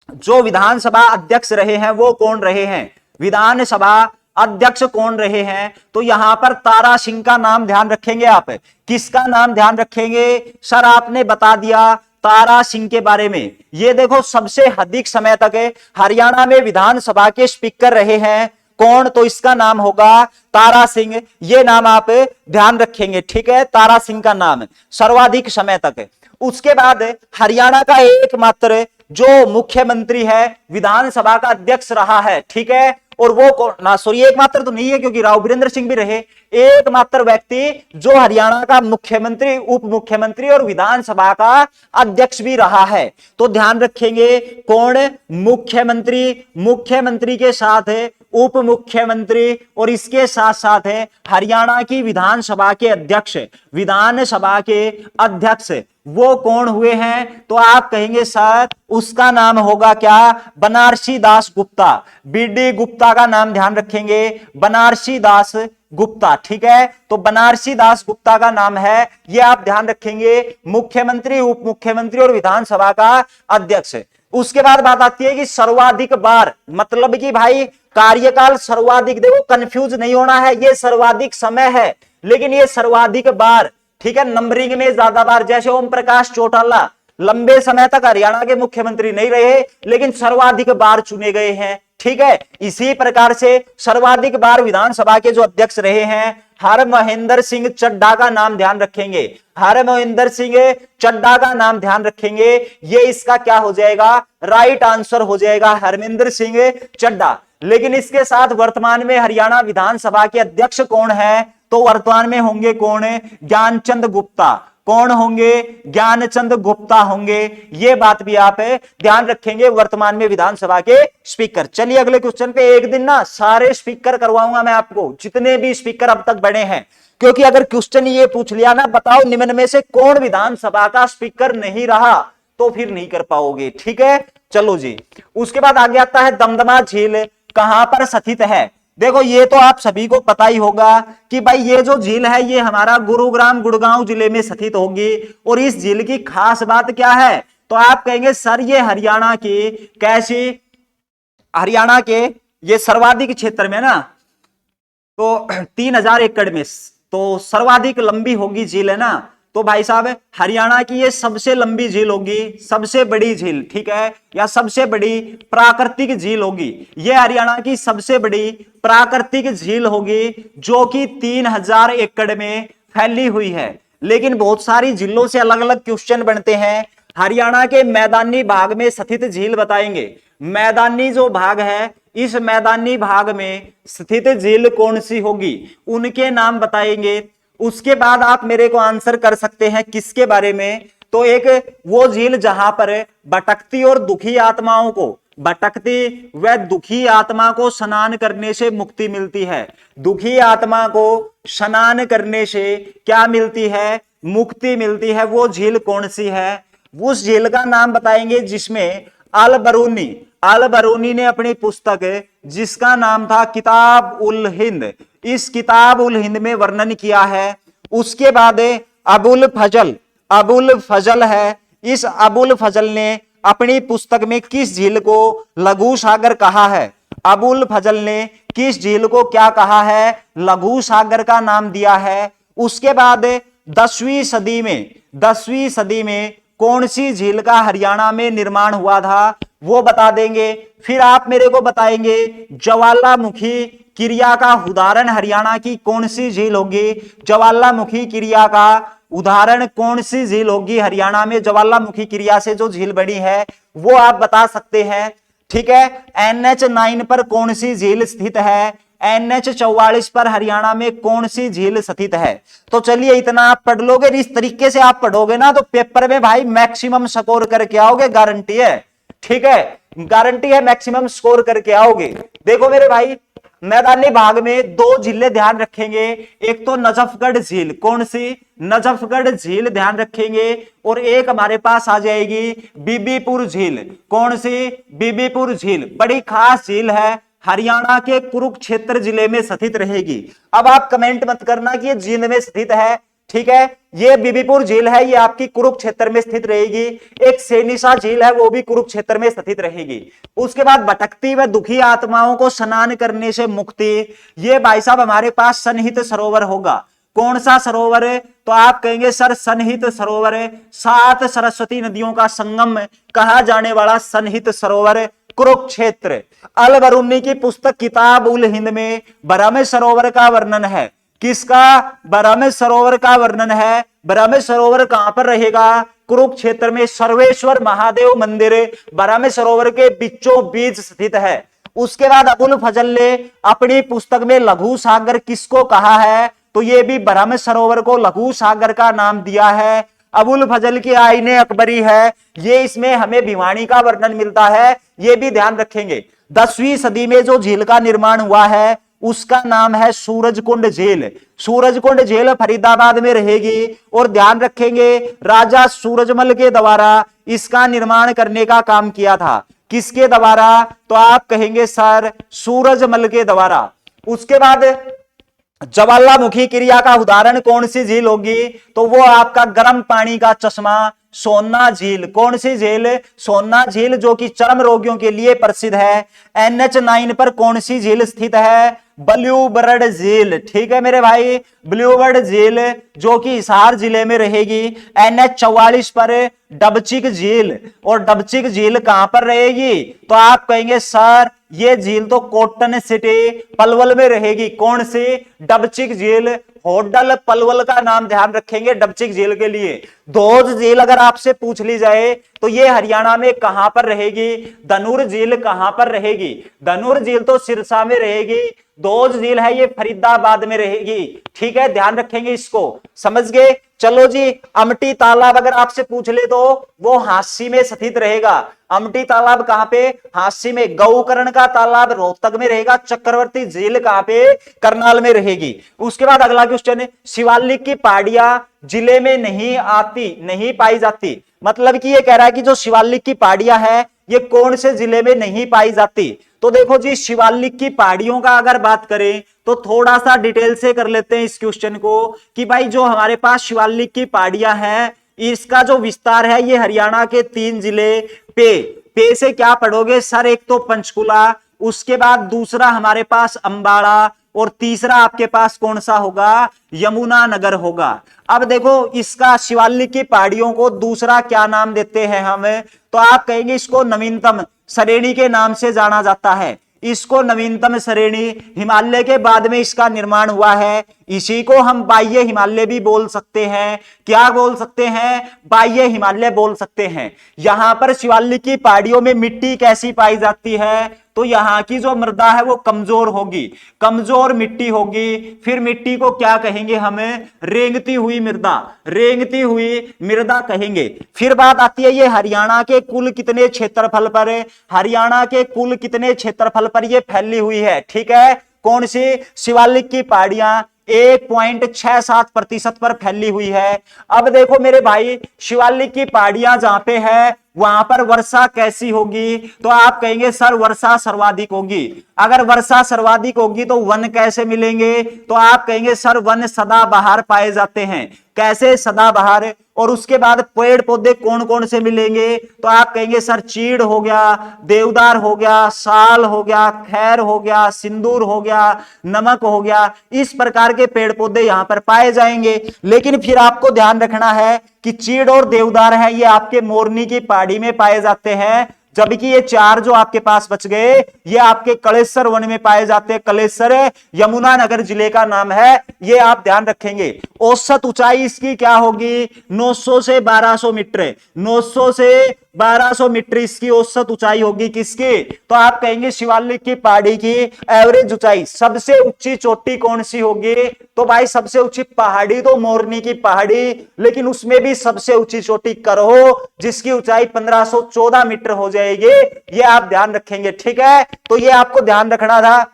जो विधानसभा अध्यक्ष रहे हैं वो कौन रहे हैं? विधानसभा अध्यक्ष कौन रहे हैं? तो यहां पर तारा सिंह का नाम ध्यान रखेंगे आप। किसका नाम ध्यान रखेंगे? सर आपने बता दिया तारा सिंह के बारे में। ये देखो सबसे अधिक समय तक हरियाणा में विधानसभा के स्पीकर रहे हैं कौन? तो इसका नाम होगा तारा सिंह। ये नाम आप ध्यान रखेंगे। ठीक है, तारा सिंह का नाम सर्वाधिक समय तक। उसके बाद हरियाणा का एकमात्र जो मुख्यमंत्री है विधानसभा का अध्यक्ष रहा है। ठीक है, और वो सॉरी एकमात्र तो नहीं है क्योंकि राव वीरेंद्र सिंह भी रहे। एकमात्र व्यक्ति जो हरियाणा का मुख्यमंत्री, उप मुख्यमंत्री और विधानसभा का अध्यक्ष भी रहा है। तो ध्यान रखेंगे कौन? मुख्यमंत्री के साथ उप मुख्यमंत्री और इसके साथ साथ है हरियाणा की विधानसभा के अध्यक्ष वो कौन हुए हैं? तो आप कहेंगे सर उसका नाम होगा क्या? बनारसी दास गुप्ता। बीडी गुप्ता का नाम ध्यान रखेंगे, बनारसी दास गुप्ता। ठीक है, तो बनारसी दास गुप्ता का नाम है, ये आप ध्यान रखेंगे। मुख्यमंत्री, उप मुख्यमंत्री और विधानसभा का अध्यक्ष। उसके बाद बात आती है कि सर्वाधिक बार, मतलब कि भाई कार्यकाल सर्वाधिक, देखो कंफ्यूज नहीं होना है, ये सर्वाधिक समय है लेकिन ये सर्वाधिक बार। ठीक है, नंबरिंग में ज्यादा बार, जैसे ओम प्रकाश चौटाला लंबे समय तक हरियाणा के मुख्यमंत्री नहीं रहे लेकिन सर्वाधिक बार चुने गए हैं। ठीक है, इसी प्रकार से सर्वाधिक बार विधानसभा के जो अध्यक्ष रहे हैं हरमहेंद्र सिंह चड्ढा का नाम ध्यान रखेंगे। हरमहेंद्र सिंह चड्ढा का नाम ध्यान रखेंगे, ये इसका क्या हो जाएगा? राइट आंसर हो जाएगा, हरमहेंद्र सिंह चड्ढा। लेकिन इसके साथ वर्तमान में हरियाणा विधानसभा के अध्यक्ष कौन है? तो वर्तमान में होंगे कौन? ज्ञानचंद गुप्ता। कौन होंगे? ज्ञानचंद गुप्ता होंगे। ये बात भी आप ध्यान रखेंगे, वर्तमान में विधानसभा के स्पीकर। चलिए अगले क्वेश्चन पे। एक दिन ना सारे स्पीकर करवाऊंगा मैं आपको, जितने भी स्पीकर अब तक बने हैं, क्योंकि अगर क्वेश्चन ये पूछ लिया ना, बताओ निम्न में से कौन विधानसभा का स्पीकर नहीं रहा, तो फिर नहीं कर पाओगे। ठीक है, चलो जी। उसके बाद आगे आता है दमदमा झील कहां पर स्थित है? देखो ये तो आप सभी को पता ही होगा कि भाई ये जो झील है ये हमारा गुरुग्राम गुड़गांव जिले में स्थित होगी। और इस झील की खास बात क्या है? तो आप कहेंगे सर ये हरियाणा की कैसी, हरियाणा के ये सर्वाधिक क्षेत्र में ना, तो 3000 एकड़ में तो सर्वाधिक लंबी होगी झील है ना। तो भाई साहब हरियाणा की ये सबसे लंबी झील होगी, सबसे बड़ी झील। ठीक है, या सबसे बड़ी प्राकृतिक झील होगी। ये हरियाणा की सबसे बड़ी प्राकृतिक झील होगी जो कि 3000 एकड़ में फैली हुई है। लेकिन बहुत सारी झीलों से अलग अलग क्वेश्चन बनते हैं। हरियाणा के मैदानी भाग में स्थित झील बताएंगे। मैदानी जो भाग है, इस मैदानी भाग में स्थित झील कौन सी होगी, उनके नाम बताएंगे। उसके बाद आप मेरे को आंसर कर सकते हैं किसके बारे में? तो एक वो झील जहां पर भटकती और दुखी आत्माओं को, भटकती व दुखी आत्मा को स्नान करने से मुक्ति मिलती है। दुखी आत्मा को स्नान करने से क्या मिलती है? मुक्ति मिलती है। वो झील कौन सी है? उस झील का नाम बताएंगे जिसमें अल बरूनी ने अपनी पुस्तक जिसका नाम था किताब उल हिंद, इस किताब उल हिंद में वर्णन किया है। उसके बाद अबुल फजल है, इस अबुल फजल ने अपनी पुस्तक में किस झील को लघु सागर कहा है? अबुल फजल ने किस झील को क्या कहा है? लघु सागर का नाम दिया है। उसके बाद 10वीं सदी में कौन सी झील का हरियाणा में निर्माण हुआ था वो बता देंगे। फिर आप मेरे को बताएंगे ज्वालामुखी क्रिया का उदाहरण हरियाणा की कौन सी झील होगी? ज्वालामुखी क्रिया का उदाहरण कौन सी झील होगी हरियाणा में? ज्वालामुखी क्रिया से जो झील बनी है वो आप बता सकते हैं। ठीक है। NH9 पर कौन सी झील स्थित है? NH44 पर हरियाणा में कौन सी झील स्थित है? तो चलिए इतना आप पढ़ लोगे, इस तरीके से आप पढ़ोगे ना तो पेपर में भाई मैक्सिमम स्कोर करके आओगे, गारंटी है। ठीक है, गारंटी है मैक्सिमम स्कोर करके आओगे। देखो मेरे भाई, मैदानी भाग में 2 झीलें ध्यान रखेंगे। एक तो नजफगढ़ झील, कौन सी? नजफगढ़ झील ध्यान रखेंगे। और एक हमारे पास आ जाएगी बीबीपुर झील, कौन सी? बीबीपुर झील बड़ी खास झील है, हरियाणा के कुरुक्षेत्र जिले में स्थित रहेगी। अब आप कमेंट मत करना कि ये जींद में स्थित है, ठीक है, ये बीबीपुर झील है, ये आपकी कुरुक्षेत्र में स्थित रहेगी। एक सेनिसा झील है, वो भी कुरुक्षेत्र में स्थित रहेगी। उसके बाद भटकती व दुखी आत्माओं को स्नान करने से मुक्ति, ये भाई साहब हमारे पास सनहित सरोवर होगा। कौन सा सरोवर है? तो आप कहेंगे सर सनहित सरोवर है, 7 सरस्वती नदियों का संगम कहा जाने वाला सनहित सरोवर कुरुक्षेत्र। अल बरूनी की पुस्तक किताब उल हिंद में ब्रह्म सरोवर का वर्णन है। किसका? ब्रह्म सरोवर का वर्णन है। ब्रह्म सरोवर कहां पर रहेगा? कुरुक्षेत्र में सर्वेश्वर महादेव मंदिर ब्रह्म सरोवर के बीचों बीच स्थित है। उसके बाद अबुल फजल ने अपनी पुस्तक में लघु सागर किसको कहा है? तो ये भी ब्रह्म सरोवर को लघु सागर का नाम दिया है। अबुल फजल की आईने अकबरी है, ये इसमें हमें भिवानी का वर्णन मिलता है, ये भी ध्यान रखेंगे। 10वीं सदी में जो झील का निर्माण हुआ है उसका नाम है सूरजकुंड झील। सूरजकुंड झील फरीदाबाद में रहेगी। और ध्यान रखेंगे राजा सूरजमल के द्वारा इसका निर्माण करने का काम किया था। किसके द्वारा? तो आप कहेंगे सर सूरजमल के द्वारा। उसके बाद ज्वालामुखी क्रिया का उदाहरण कौन सी झील होगी? तो वो आपका गर्म पानी का चश्मा सोना झील। कौन सी झील? सोना झील, जो कि चर्म रोगियों के लिए प्रसिद्ध है। NH9 पर कौन सी झील स्थित है? ब्लूबर्ड झील। ठीक है मेरे भाई, ब्लूबर्ड झील जो कि हिसार जिले में रहेगी। NH44 पर डबचिक झील। और डबचिक झील कहां पर रहेगी? तो आप कहेंगे सर ये झील तो कॉटन सिटी पलवल में रहेगी। कौन सी? डबचिक झील। होडल पलवल का नाम ध्यान रखेंगे डबचिक झील के लिए। दोज झील अगर आपसे पूछ ली जाए तो ये हरियाणा में कहां पर रहेगी? धनुर झील कहां पर रहेगी? धनुर झील तो सिरसा में रहेगी। दोज झील है ये फरीदाबाद में रहेगी। ठीक है, ध्यान रखेंगे इसको, समझ गए। चलो जी, अमटी तालाब अगर आपसे पूछ ले तो वो हांसी में स्थित रहेगा। अमटी तालाब कहां पे? हांसी में। गौकर्ण का तालाब रोहतक में रहेगा। चक्रवर्ती झील कहां पे? करनाल में रहेगी। उसके बाद अगला क्वेश्चन है, शिवालिक की पहाड़ियां जिले में नहीं पाई जाती। मतलब कि ये कह रहा है कि जो शिवालिक की पहाड़ियां है ये कौन से जिले में नहीं पाई जाती? तो देखो जी, शिवालिक की पहाड़ियों का अगर बात करें तो थोड़ा सा डिटेल से कर लेते हैं इस क्वेश्चन को कि भाई जो हमारे पास शिवालिक की पहाड़ियां हैं इसका जो विस्तार है ये हरियाणा के 3 जिले पे से क्या पढ़ोगे सर? एक तो पंचकुला, उसके बाद दूसरा हमारे पास अंबाला, और तीसरा आपके पास कौन सा होगा? यमुनानगर होगा। अब देखो इसका शिवालिक की पहाड़ियों को दूसरा क्या नाम देते हैं हम? तो आप कहेंगे इसको नवीनतम श्रेणी के नाम से जाना जाता है। इसको नवीनतम श्रेणी, हिमालय के बाद में इसका निर्माण हुआ है। इसी को हम बाह्य हिमालय भी बोल सकते हैं। क्या बोल सकते हैं? बाह्य हिमालय बोल सकते हैं। यहां पर शिवालिक की पहाड़ियों में मिट्टी कैसी पाई जाती है? तो यहाँ की जो मृदा है वो कमजोर होगी, कमजोर मिट्टी होगी। फिर मिट्टी को क्या कहेंगे हमें? रेंगती हुई मृदा, रेंगती हुई मृदा कहेंगे। फिर बात आती है ये हरियाणा के कुल कितने क्षेत्रफल पर? हरियाणा के कुल कितने क्षेत्रफल पर ये फैली हुई है? ठीक है, कौन सी? शिवालिक की पहाड़ियां 1.67% पर फैली हुई है। अब देखो मेरे भाई, शिवालिक की पहाड़ियां जहां पे है वहां पर वर्षा कैसी होगी, तो आप कहेंगे सर वर्षा सर्वाधिक होगी। अगर वर्षा सर्वाधिक होगी तो वन कैसे मिलेंगे, तो आप कहेंगे सर वन सदाबहार पाए जाते हैं। कैसे सदाबहार, और उसके बाद पेड़ पौधे कौन कौन से मिलेंगे, तो आप कहेंगे सर चीड़ हो गया, देवदार हो गया, साल हो गया, खैर हो गया, सिंदूर हो गया, नमक हो गया, इस प्रकार के पेड़ पौधे यहां पर पाए जाएंगे। लेकिन फिर आपको ध्यान रखना है कि चीड़ और देवदार है ये आपके मोरनी की पहाड़ी में पाए जाते हैं, जबकि ये चार जो आपके पास बच गए ये आपके कलेश्वर वन में पाए जाते हैं। कलेश्वर यमुनानगर जिले का नाम है, ये आप ध्यान रखेंगे। औसत ऊंचाई इसकी क्या होगी, 900 से 1200 मीटर, 900 से 1200 मीटर इसकी औसत ऊंचाई होगी। किसकी, तो आप कहेंगे शिवालिक की पहाड़ी की एवरेज ऊंचाई। सबसे ऊंची चोटी कौन सी होगी, तो भाई सबसे ऊंची पहाड़ी तो मोरनी की पहाड़ी, लेकिन उसमें भी सबसे ऊंची चोटी करहो जिसकी ऊंचाई 1514 मीटर हो जाएगी। ये आप ध्यान रखेंगे, ठीक है, तो ये आपको ध्यान रखना था।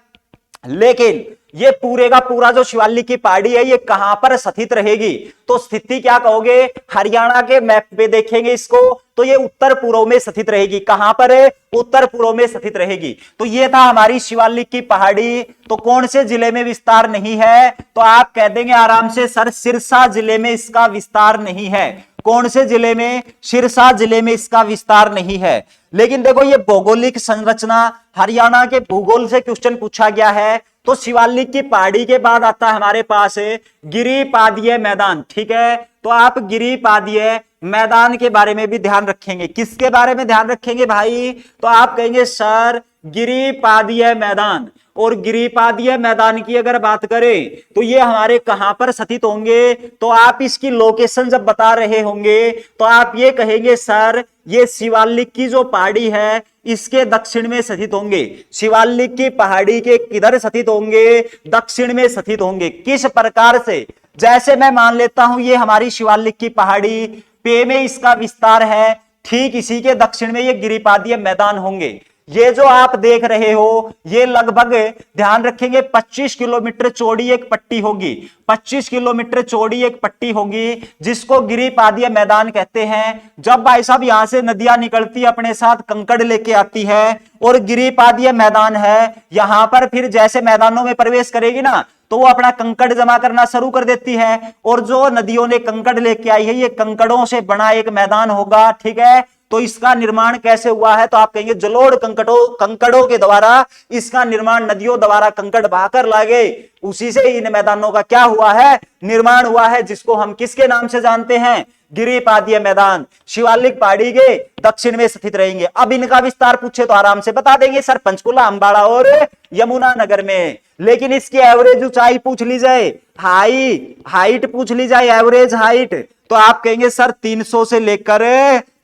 लेकिन ये पूरे का पूरा जो शिवालिक की पहाड़ी है ये कहां पर स्थित रहेगी, तो स्थिति क्या कहोगे, हरियाणा के मैप पे देखेंगे इसको तो ये उत्तर पूर्व में स्थित रहेगी। कहां पर है, उत्तर पूर्व में स्थित रहेगी। तो ये था हमारी शिवालिक की पहाड़ी। तो कौन से जिले में विस्तार नहीं है, तो आप कह देंगे आराम से सर सिरसा जिले में इसका विस्तार नहीं है। कौन से जिले में, सिरसा जिले में इसका विस्तार नहीं है। लेकिन देखो ये भौगोलिक संरचना, हरियाणा के भूगोल से क्वेश्चन पूछा गया है, तो शिवालिक की पहाड़ी के बाद आता है हमारे पास गिरिपादीय मैदान, ठीक है। तो आप गिरिपादीय मैदान के बारे में भी ध्यान रखेंगे। किसके बारे में ध्यान रखेंगे भाई, तो आप कहेंगे सर गिरिपादीय मैदान। और गिरिपादीय मैदान की अगर बात करें तो ये हमारे कहां पर स्थित होंगे, तो आप इसकी लोकेशन जब बता रहे होंगे तो आप ये कहेंगे सर ये शिवालिक की जो पहाड़ी है इसके दक्षिण में स्थित होंगे। शिवालिक की पहाड़ी के किधर स्थित होंगे, दक्षिण में स्थित होंगे। किस प्रकार से, जैसे मैं मान लेता हूं ये हमारी शिवालिक की पहाड़ी पे में इसका विस्तार है, ठीक इसी के दक्षिण में ये गिरिपादीय मैदान होंगे। ये जो आप देख रहे हो ये लगभग ध्यान रखेंगे 25 किलोमीटर चौड़ी एक पट्टी होगी। 25 किलोमीटर चौड़ी एक पट्टी होगी जिसको गिरिपादीय मैदान कहते हैं। जब भाई साहब यहां से नदियां निकलती अपने साथ कंकड़ लेके आती है और गिरिपादीय मैदान है, यहां पर फिर जैसे मैदानों में प्रवेश करेगी ना तो वो अपना कंकड़ जमा करना शुरू कर देती है, और जो नदियों ने कंकड़ लेके आई है ये कंकड़ों से बना एक मैदान होगा, ठीक है। तो इसका निर्माण कैसे हुआ है, तो आप कहेंगे जलोढ़ कंकड़ों के द्वारा इसका निर्माण, नदियों द्वारा कंकड़ बहाकर लागे, उसी से इन मैदानों का क्या हुआ है, निर्माण हुआ है, जिसको हम किसके नाम से जानते हैं, गिरिपादीय मैदान। शिवालिक पहाड़ी के दक्षिण में स्थित रहेंगे। अब इनका विस्तार पूछे तो आराम से बता देंगे सर पंचकुला, अंबाड़ा और यमुनानगर में। लेकिन इसकी एवरेज ऊंचाई पूछ ली जाए, हाइट पूछ ली जाए, एवरेज हाइट, तो आप कहेंगे सर 300 से लेकर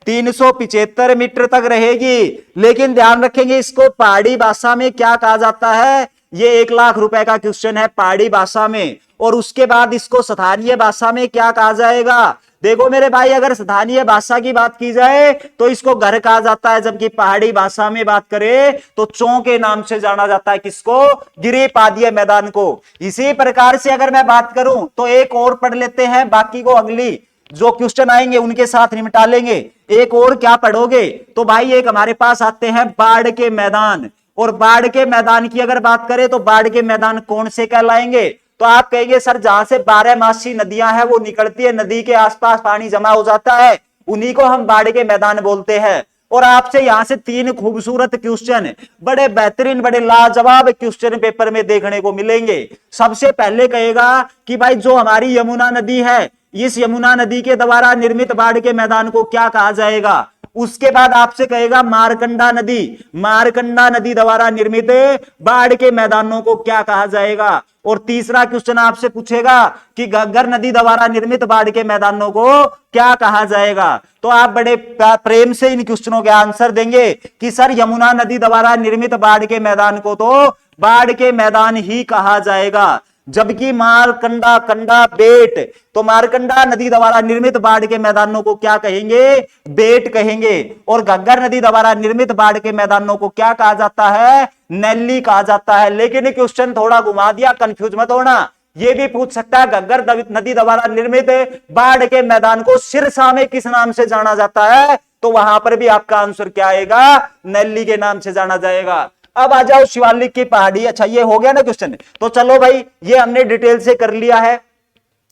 375 मीटर तक रहेगी। लेकिन ध्यान रखेंगे इसको पहाड़ी भाषा में क्या कहा जाता है, ये 1 लाख रुपए का क्वेश्चन है पहाड़ी भाषा में। और उसके बाद इसको स्थानीय भाषा में क्या कहा जाएगा, देखो मेरे भाई अगर स्थानीय भाषा की बात की जाए तो इसको घर कहा जाता है, जबकि पहाड़ी भाषा में बात करें तो चौ के नाम से जाना जाता है। किसको, गिरिपादीय मैदान को। इसी प्रकार से अगर मैं बात करूं तो एक और पढ़ लेते हैं, बाकी को अगली जो क्वेश्चन आएंगे उनके साथ निपटा लेंगे। एक और क्या पढ़ोगे, तो भाई एक हमारे पास आते हैं बाढ़ के मैदान। और बाढ़ के मैदान की अगर बात करें तो बाढ़ के मैदान कौन से कहलाएंगे, तो आप कहेंगे सर जहां से 12मासी नदियां हैं वो निकलती है, नदी के आसपास पानी जमा हो जाता है, उन्हीं को हम बाढ़ के मैदान बोलते हैं। और आपसे यहां से 3 खूबसूरत क्वेश्चन, बड़े बेहतरीन, बड़े लाजवाब क्वेश्चन पेपर में देखने को मिलेंगे। सबसे पहले कहेगा कि भाई जो हमारी यमुना नदी है, इस यमुना नदी के द्वारा निर्मित बाढ़ के मैदान को क्या कहा जाएगा। उसके बाद आपसे कहेगा मारकंडा नदी द्वारा निर्मित बाढ़ के मैदानों को क्या कहा जाएगा। और तीसरा क्वेश्चन आपसे पूछेगा कि घग्गर नदी द्वारा निर्मित बाढ़ के मैदानों को क्या कहा जाएगा। तो आप बड़े प्रेम से इन क्वेश्चनों के आंसर देंगे कि सर यमुना नदी द्वारा निर्मित बाढ़ के मैदान को तो बाढ़ के मैदान ही कहा जाएगा। जबकि मारकंडा बेट, तो मारकंडा नदी द्वारा निर्मित बाढ़ के मैदानों को क्या कहेंगे, बेट कहेंगे। और घग्गर नदी द्वारा निर्मित बाढ़ के मैदानों को क्या कहा जाता है, नैली कहा जाता है। लेकिन क्वेश्चन थोड़ा घुमा दिया, कंफ्यूज मत होना, ये भी पूछ सकता है घग्गर नदी द्वारा निर्मित बाढ़ के मैदान को सिरसा में किस नाम से जाना जाता है, तो वहां पर भी आपका आंसर क्या आएगा, नैली के नाम से जाना जाएगा। अब आ जाओ शिवालिक की पहाड़ी। अच्छा ये हो गया ना क्वेश्चन, तो चलो भाई ये हमने डिटेल से कर लिया है।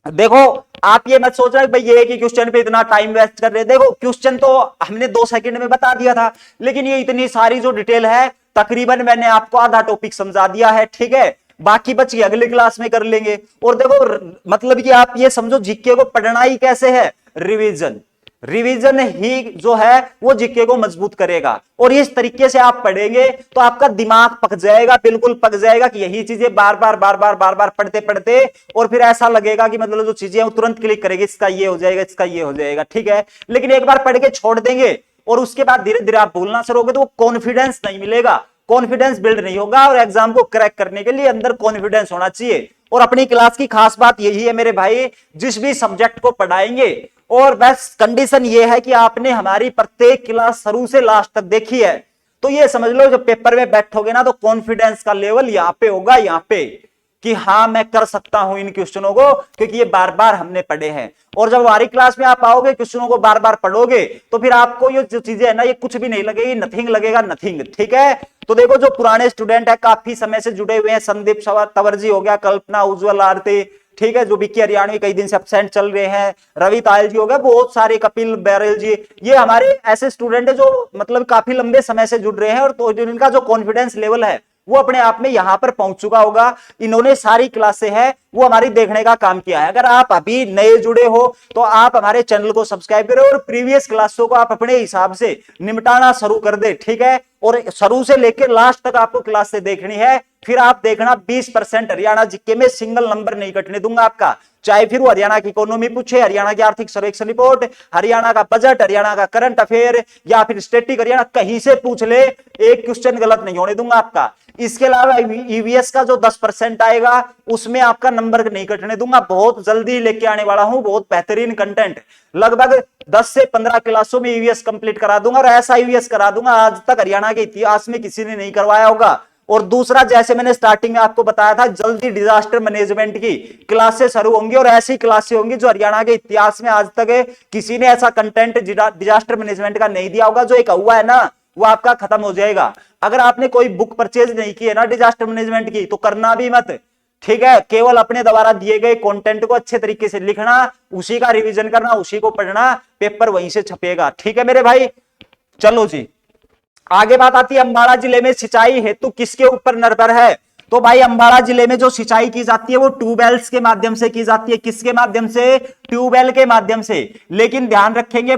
देखो आप ये मत सोच रहे भाई ये कि क्वेश्चन पे इतना टाइम वेस्ट कर रहे हैं। देखो क्वेश्चन तो हमने 2 सेकंड में बता दिया था, लेकिन ये इतनी सारी जो डिटेल है तकरीबन मैंने आपको आधा टॉपिक समझा दिया है, ठीक है। बाकी बच गई अगली क्लास में कर लेंगे। और देखो मतलब कि आप ये समझो जीके को पढ़ना ही कैसे है, रिवीजन। रिवीजन ही जो है वो जीके को मजबूत करेगा, और इस तरीके से आप पढ़ेंगे तो आपका दिमाग पक जाएगा, बिल्कुल पक जाएगा कि यही चीजें बार बार पढ़ते पढ़ते, और फिर ऐसा लगेगा कि मतलब जो चीजें वो तुरंत क्लिक करेगी, इसका ये हो जाएगा, इसका ये हो जाएगा, ठीक है। लेकिन एक बार पढ़ के छोड़ देंगे और उसके बाद धीरे धीरे आप भूलना शुरू होगे तो वो कॉन्फिडेंस नहीं मिलेगा, कॉन्फिडेंस बिल्ड नहीं होगा, और एग्जाम को क्रैक करने के लिए अंदर कॉन्फिडेंस होना चाहिए। और अपनी क्लास की खास बात यही है मेरे भाई, जिस भी सब्जेक्ट को पढ़ाएंगे, और बस कंडीशन ये है कि आपने हमारी प्रत्येक क्लास शुरू से लास्ट तक देखी है, तो ये समझ लो जब पेपर में बैठोगे ना तो कॉन्फिडेंस का लेवल यहां पे होगा, यहां पे कि हाँ मैं कर सकता हूं इन क्वेश्चनों को, क्योंकि ये बार बार हमने पढ़े हैं। और जब हमारी क्लास में आप आओगे, क्वेश्चनों को बार बार पढ़ोगे, तो फिर आपको ये जो चीजें है ना ये कुछ भी नहीं लगेगी, नथिंग लगेगा, नथिंग, ठीक है। तो देखो जो पुराने स्टूडेंट है काफी समय से जुड़े हुए हैं, संदीप तंवरजी हो गया, कल्पना, उज्जवल आरती, ठीक है, जो विक्की हरियाणवी कई दिन से एब्सेंट चल रहे हैं, रवि तायल जी हो गए, बहुत सारे, कपिल बैरल जी, ये हमारे ऐसे स्टूडेंट है जो मतलब काफी लंबे समय से जुड़ रहे हैं, और तो इनका जो कॉन्फिडेंस लेवल है वो अपने आप में यहां पर पहुंच चुका होगा। इन्होंने सारी क्लासें हैं वो हमारी देखने का काम किया है। अगर आप अभी नए जुड़े हो तो आप हमारे चैनल को सब्सक्राइब करें और प्रीवियस क्लासों को आप अपने हिसाब से निपटाना शुरू कर दे, ठीक है। और शुरू से लेकर लास्ट तक आपको क्लास से देखनी है, फिर आप देखना 20% हरियाणा जीके में सिंगल नंबर नहीं कटने दूंगा आपका, चाहे फिर वो हरियाणा की इकोनॉमी पूछे, हरियाणा की आर्थिक सर्वेक्षण रिपोर्ट, हरियाणा का बजट, हरियाणा का करंट अफेयर, या फिर स्टेटिक हरियाणा, कहीं से पूछ ले, एक क्वेश्चन गलत नहीं होने दूंगा आपका। इसके अलावा ईवीएस का जो 10% आएगा उसमें आपका नंबर नहीं कटने दूंगा, बहुत जल्दी लेके आने वाला हूं, बहुत बेहतरीन कंटेंट, लगभग 10 से 15 क्लासों में ईवीएस कंप्लीट करा दूंगा, और ऐसा ईवीएस करा दूंगा आज तक हरियाणा के इतिहास में किसी ने नहीं करवाया होगा। और दूसरा, जैसे मैंने स्टार्टिंग में आपको बताया था, जल्दी डिजास्टर मैनेजमेंट की क्लासेस शुरू होंगी, और ऐसी क्लासेस होंगी जो हरियाणा के इतिहास में आज तक किसी ने ऐसा कंटेंट डिजास्टर मैनेजमेंट का नहीं दिया होगा। जो एक हुआ है ना वो आपका खत्म हो जाएगा। अगर आपने कोई बुक परचेज नहीं की है ना डिजास्टर मैनेजमेंट की, तो करना भी मत, ठीक है। केवल अपने द्वारा दिए गए कंटेंट को अच्छे तरीके से लिखना, उसी का रिवीजन करना, उसी को पढ़ना, पेपर वहीं से छपेगा, ठीक है मेरे भाई। चलो जी आगे बात आती है, अंबाला जिले में सिंचाई हेतु किसके ऊपर निर्भर है। तो भाई अंबाला जिले में जो सिंचाई की जाती है वो ट्यूबवेल्स के माध्यम से की जाती है। किसके माध्यम से, ट्यूबवेल के माध्यम से। लेकिन ध्यान रखेंगे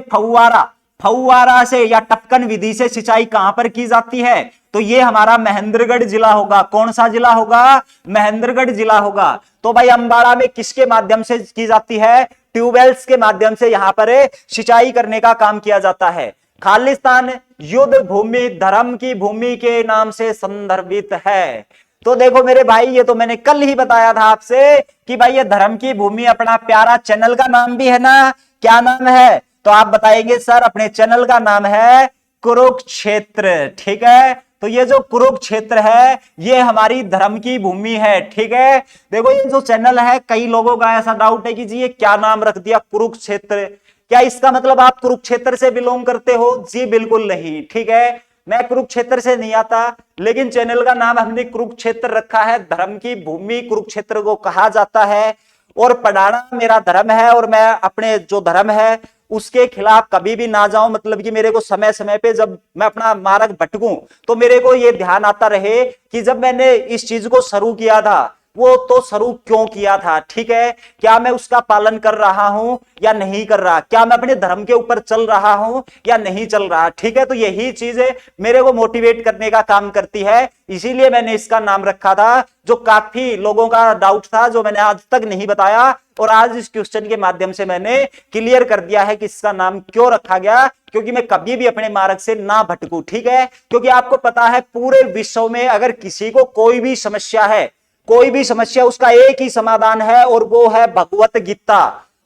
फव्वारा से या टपकन विधि से सिंचाई कहां पर की जाती है, तो ये हमारा महेंद्रगढ़ जिला होगा। कौन सा जिला होगा, महेंद्रगढ़ जिला होगा। तो भाई अंबाला में किसके माध्यम से की जाती है, ट्यूबवेल्स के माध्यम से यहां पर सिंचाई करने का काम किया जाता है। खालिस्तान युद्ध भूमि धर्म की भूमि के नाम से संदर्भित है। तो देखो मेरे भाई ये तो मैंने कल ही बताया था आपसे कि भाई ये धर्म की भूमि अपना प्यारा चैनल का नाम भी है ना, क्या नाम है, तो आप बताएंगे सर अपने चैनल का नाम है कुरुक्षेत्र, ठीक है। तो ये जो कुरुक्षेत्र है ये हमारी धर्म की भूमि है, ठीक है। देखो ये जो चैनल है, कई लोगों का ऐसा डाउट है कि जी ये क्या नाम रख दिया कुरुक्षेत्र, क्या इसका मतलब आप कुरुक्षेत्र से बिलोंग करते हो, जी बिल्कुल नहीं, ठीक है। मैं कुरुक्षेत्र से नहीं आता, लेकिन चैनल का नाम हमने कुरुक्षेत्र रखा है। धर्म की भूमि कुरुक्षेत्र को कहा जाता है, और पढ़ाना मेरा धर्म है, और मैं अपने जो धर्म है उसके खिलाफ कभी भी ना जाऊं। मतलब कि मेरे को समय समय पे जब मैं अपना मार्ग भटकूं तो मेरे को ये ध्यान आता रहे कि जब मैंने इस चीज को शुरू किया था वो तो शुरू क्यों किया था, ठीक है। क्या मैं उसका पालन कर रहा हूं या नहीं कर रहा, क्या मैं अपने धर्म के ऊपर चल रहा हूं या नहीं चल रहा, ठीक है। तो यही चीजें मेरे को मोटिवेट करने का काम करती है, इसीलिए मैंने इसका नाम रखा था, जो काफी लोगों का डाउट था, जो मैंने आज तक नहीं बताया, और आज इस क्वेश्चन के माध्यम से मैंने क्लियर कर दिया है कि इसका नाम क्यों रखा गया, क्योंकि मैं कभी भी अपने मार्ग से ना भटकूं, ठीक है। क्योंकि आपको पता है पूरे विश्व में अगर किसी को कोई भी समस्या है, कोई भी समस्या, उसका एक ही समाधान है, और वो है भगवत गीता।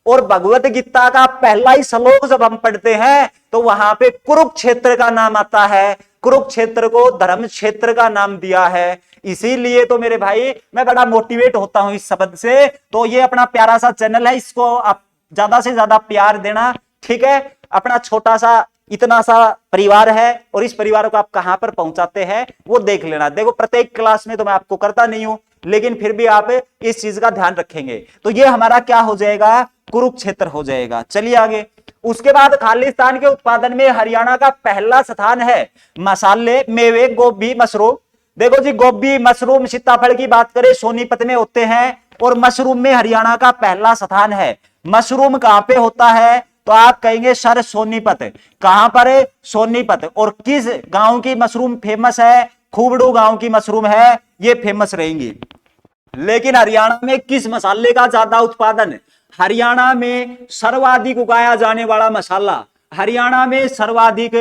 और भगवत गीता का पहला ही श्लोक जब हम पढ़ते हैं तो वहां पे कुरुक्षेत्र का नाम आता है। कुरुक्षेत्र को धर्म क्षेत्र का नाम दिया है। इसीलिए तो मेरे भाई मैं बड़ा मोटिवेट होता हूं इस शब्द से। तो ये अपना प्यारा सा चैनल है, इसको आप ज्यादा से ज्यादा प्यार देना, ठीक है। अपना छोटा सा इतना सा परिवार है और इस परिवार को आप कहां पर पहुंचाते हैं वो देख लेना। देखो प्रत्येक क्लास में तो मैं आपको करता नहीं हूं, लेकिन फिर भी आप इस चीज का ध्यान रखेंगे तो ये हमारा क्या हो जाएगा, कुरुक्षेत्र हो जाएगा। चलिए आगे। उसके बाद खालिस्तान के उत्पादन में हरियाणा का पहला स्थान है। मसाले, मेवे, गोभी, मशरूम। देखो जी, गोभी, मशरूम, सीताफल की बात करें सोनीपत में होते हैं और मशरूम में हरियाणा का पहला स्थान है। मशरूम कहां पे होता है तो आप कहेंगे सर सोनीपत। कहां पर है? सोनीपत। और किस गांव की मशरूम फेमस है? खूबड़ू गांव की मशरूम है, ये फेमस रहेंगी। लेकिन हरियाणा में किस मसाले का ज्यादा उत्पादन? हरियाणा में सर्वाधिक उगाया जाने वाला मसाला, हरियाणा में सर्वाधिक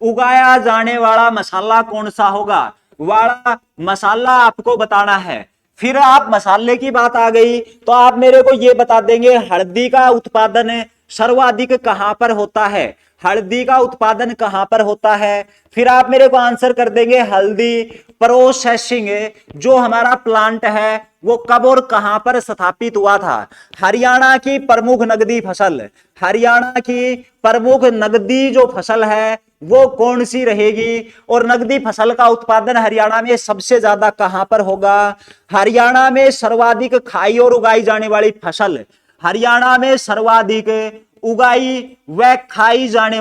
उगाया जाने वाला मसाला कौन सा होगा? वाला मसाला आपको बताना है। फिर आप मसाले की बात आ गई तो आप मेरे को ये बता देंगे हल्दी का उत्पादन सर्वाधिक कहां पर होता है? हल्दी का उत्पादन कहां पर होता है? फिर आप मेरे को आंसर कर देंगे हल्दी प्रोसेसिंग जो हमारा प्लांट है वो कब और कहां पर स्थापित हुआ था? हरियाणा की प्रमुख नगदी फसल, हरियाणा की प्रमुख नगदी जो फसल है वो कौन सी रहेगी? और नगदी फसल का उत्पादन हरियाणा में सबसे ज्यादा कहां पर होगा? हरियाणा में सर्वाधिक खाई और उगाई जाने वाली फसल, हरियाणा में सर्वाधिक उगाई व खाई जाने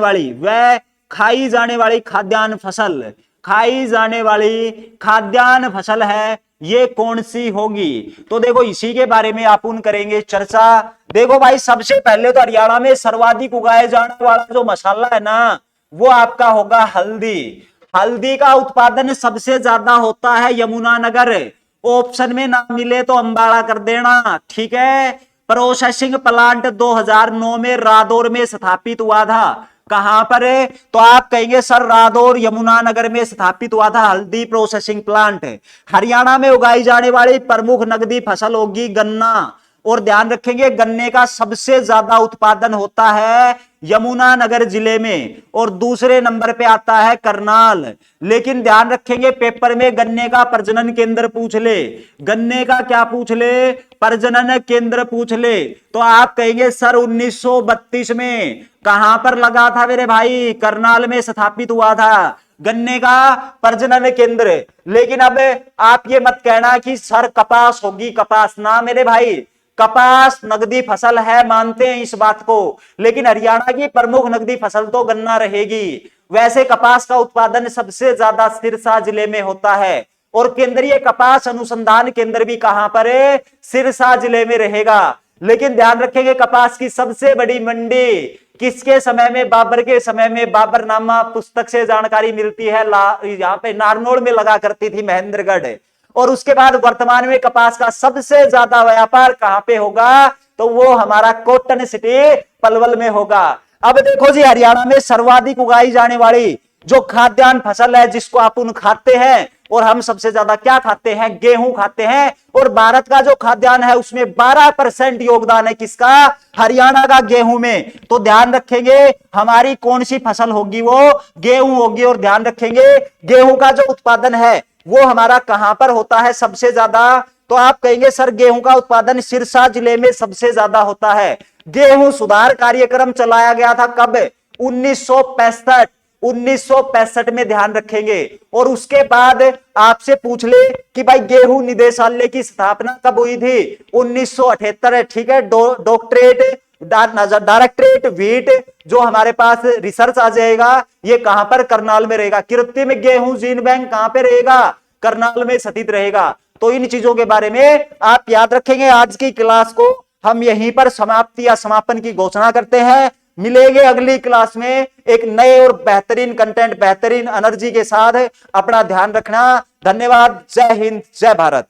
वाली खाद्यान्न फसल, खाई जाने वाली खाद्यान्न फसल है, ये कौन सी होगी? तो देखो इसी के बारे में अपन करेंगे चर्चा। देखो भाई, सबसे पहले तो हरियाणा में सर्वाधिक उगाए जाने वाला जो मसाला है ना वो आपका होगा हल्दी। हल्दी का उत्पादन सबसे ज्यादा होता है यमुनानगर। ऑप्शन में ना मिले तो अंबाला कर देना, ठीक है। प्रोसेसिंग प्लांट 2009 में रादौर में स्थापित हुआ था। कहां पर है? तो आप कहेंगे सर रादौर यमुनानगर में स्थापित हुआ था हल्दी प्रोसेसिंग प्लांट। हरियाणा में उगाई जाने वाली प्रमुख नगदी फसल होगी गन्ना। और ध्यान रखेंगे गन्ने का सबसे ज्यादा उत्पादन होता है यमुनानगर जिले में और दूसरे नंबर पे आता है करनाल। लेकिन ध्यान रखेंगे पेपर में गन्ने का प्रजनन केंद्र पूछ ले, गन्ने का क्या पूछ ले? प्रजनन केंद्र पूछ ले तो आप कहेंगे सर 1932 में कहां पर लगा था मेरे भाई? करनाल में स्थापित हुआ था गन्ने का प्रजनन केंद्र। लेकिन अब आप ये मत कहना कि सर कपास होगी, कपास ना मेरे भाई, कपास नगदी फसल है, मानते हैं इस बात को, लेकिन हरियाणा की प्रमुख नगदी फसल तो गन्ना रहेगी। वैसे कपास का उत्पादन सबसे ज्यादा सिरसा जिले में होता है और केंद्रीय कपास अनुसंधान केंद्र भी कहां पर है? सिरसा जिले में रहेगा। लेकिन ध्यान रखेंगे कपास की सबसे बड़ी मंडी किसके समय में? बाबर के समय में। बाबरनामा पुस्तक से जानकारी मिलती है, यहाँ पे नारनौल में लगा करती थी महेंद्रगढ़। और उसके बाद वर्तमान में कपास का सबसे ज्यादा व्यापार कहां पे होगा? तो वो हमारा कॉटन सिटी पलवल में होगा। अब देखो जी, हरियाणा में सर्वाधिक उगाई जाने वाली जो खाद्यान्न फसल है जिसको अपन खाते हैं और हम सबसे ज्यादा क्या खाते हैं? गेहूं खाते हैं। और भारत का जो खाद्यान्न है उसमें 12% योगदान है किसका? हरियाणा का गेहूं में। तो ध्यान रखेंगे हमारी कौन सी फसल होगी? वो गेहूं होगी। और ध्यान रखेंगे गेहूं का जो उत्पादन है वो हमारा कहां पर होता है सबसे ज्यादा? तो आप कहेंगे सर गेहूं का उत्पादन सिरसा जिले में सबसे ज्यादा होता है। गेहूं सुधार कार्यक्रम चलाया गया था कब? 1965 में, ध्यान रखेंगे। और उसके बाद आपसे पूछ ले कि भाई गेहूं निदेशालय की स्थापना कब हुई थी? 1978 है, ठीक है। डायरेक्टरेट वीट जो हमारे पास रिसर्च आ जाएगा ये कहां पर? करनाल में रहेगा। कृत्रिम गेहूं जीन बैंक कहां पे रहेगा? करनाल में स्थित रहेगा। तो इन चीजों के बारे में आप याद रखेंगे। आज की क्लास को हम यहीं पर समाप्ति या समापन की घोषणा करते हैं। मिलेंगे अगली क्लास में एक नए और बेहतरीन कंटेंट, बेहतरीन एनर्जी के साथ। अपना ध्यान रखना। धन्यवाद। जय हिंद, जय भारत।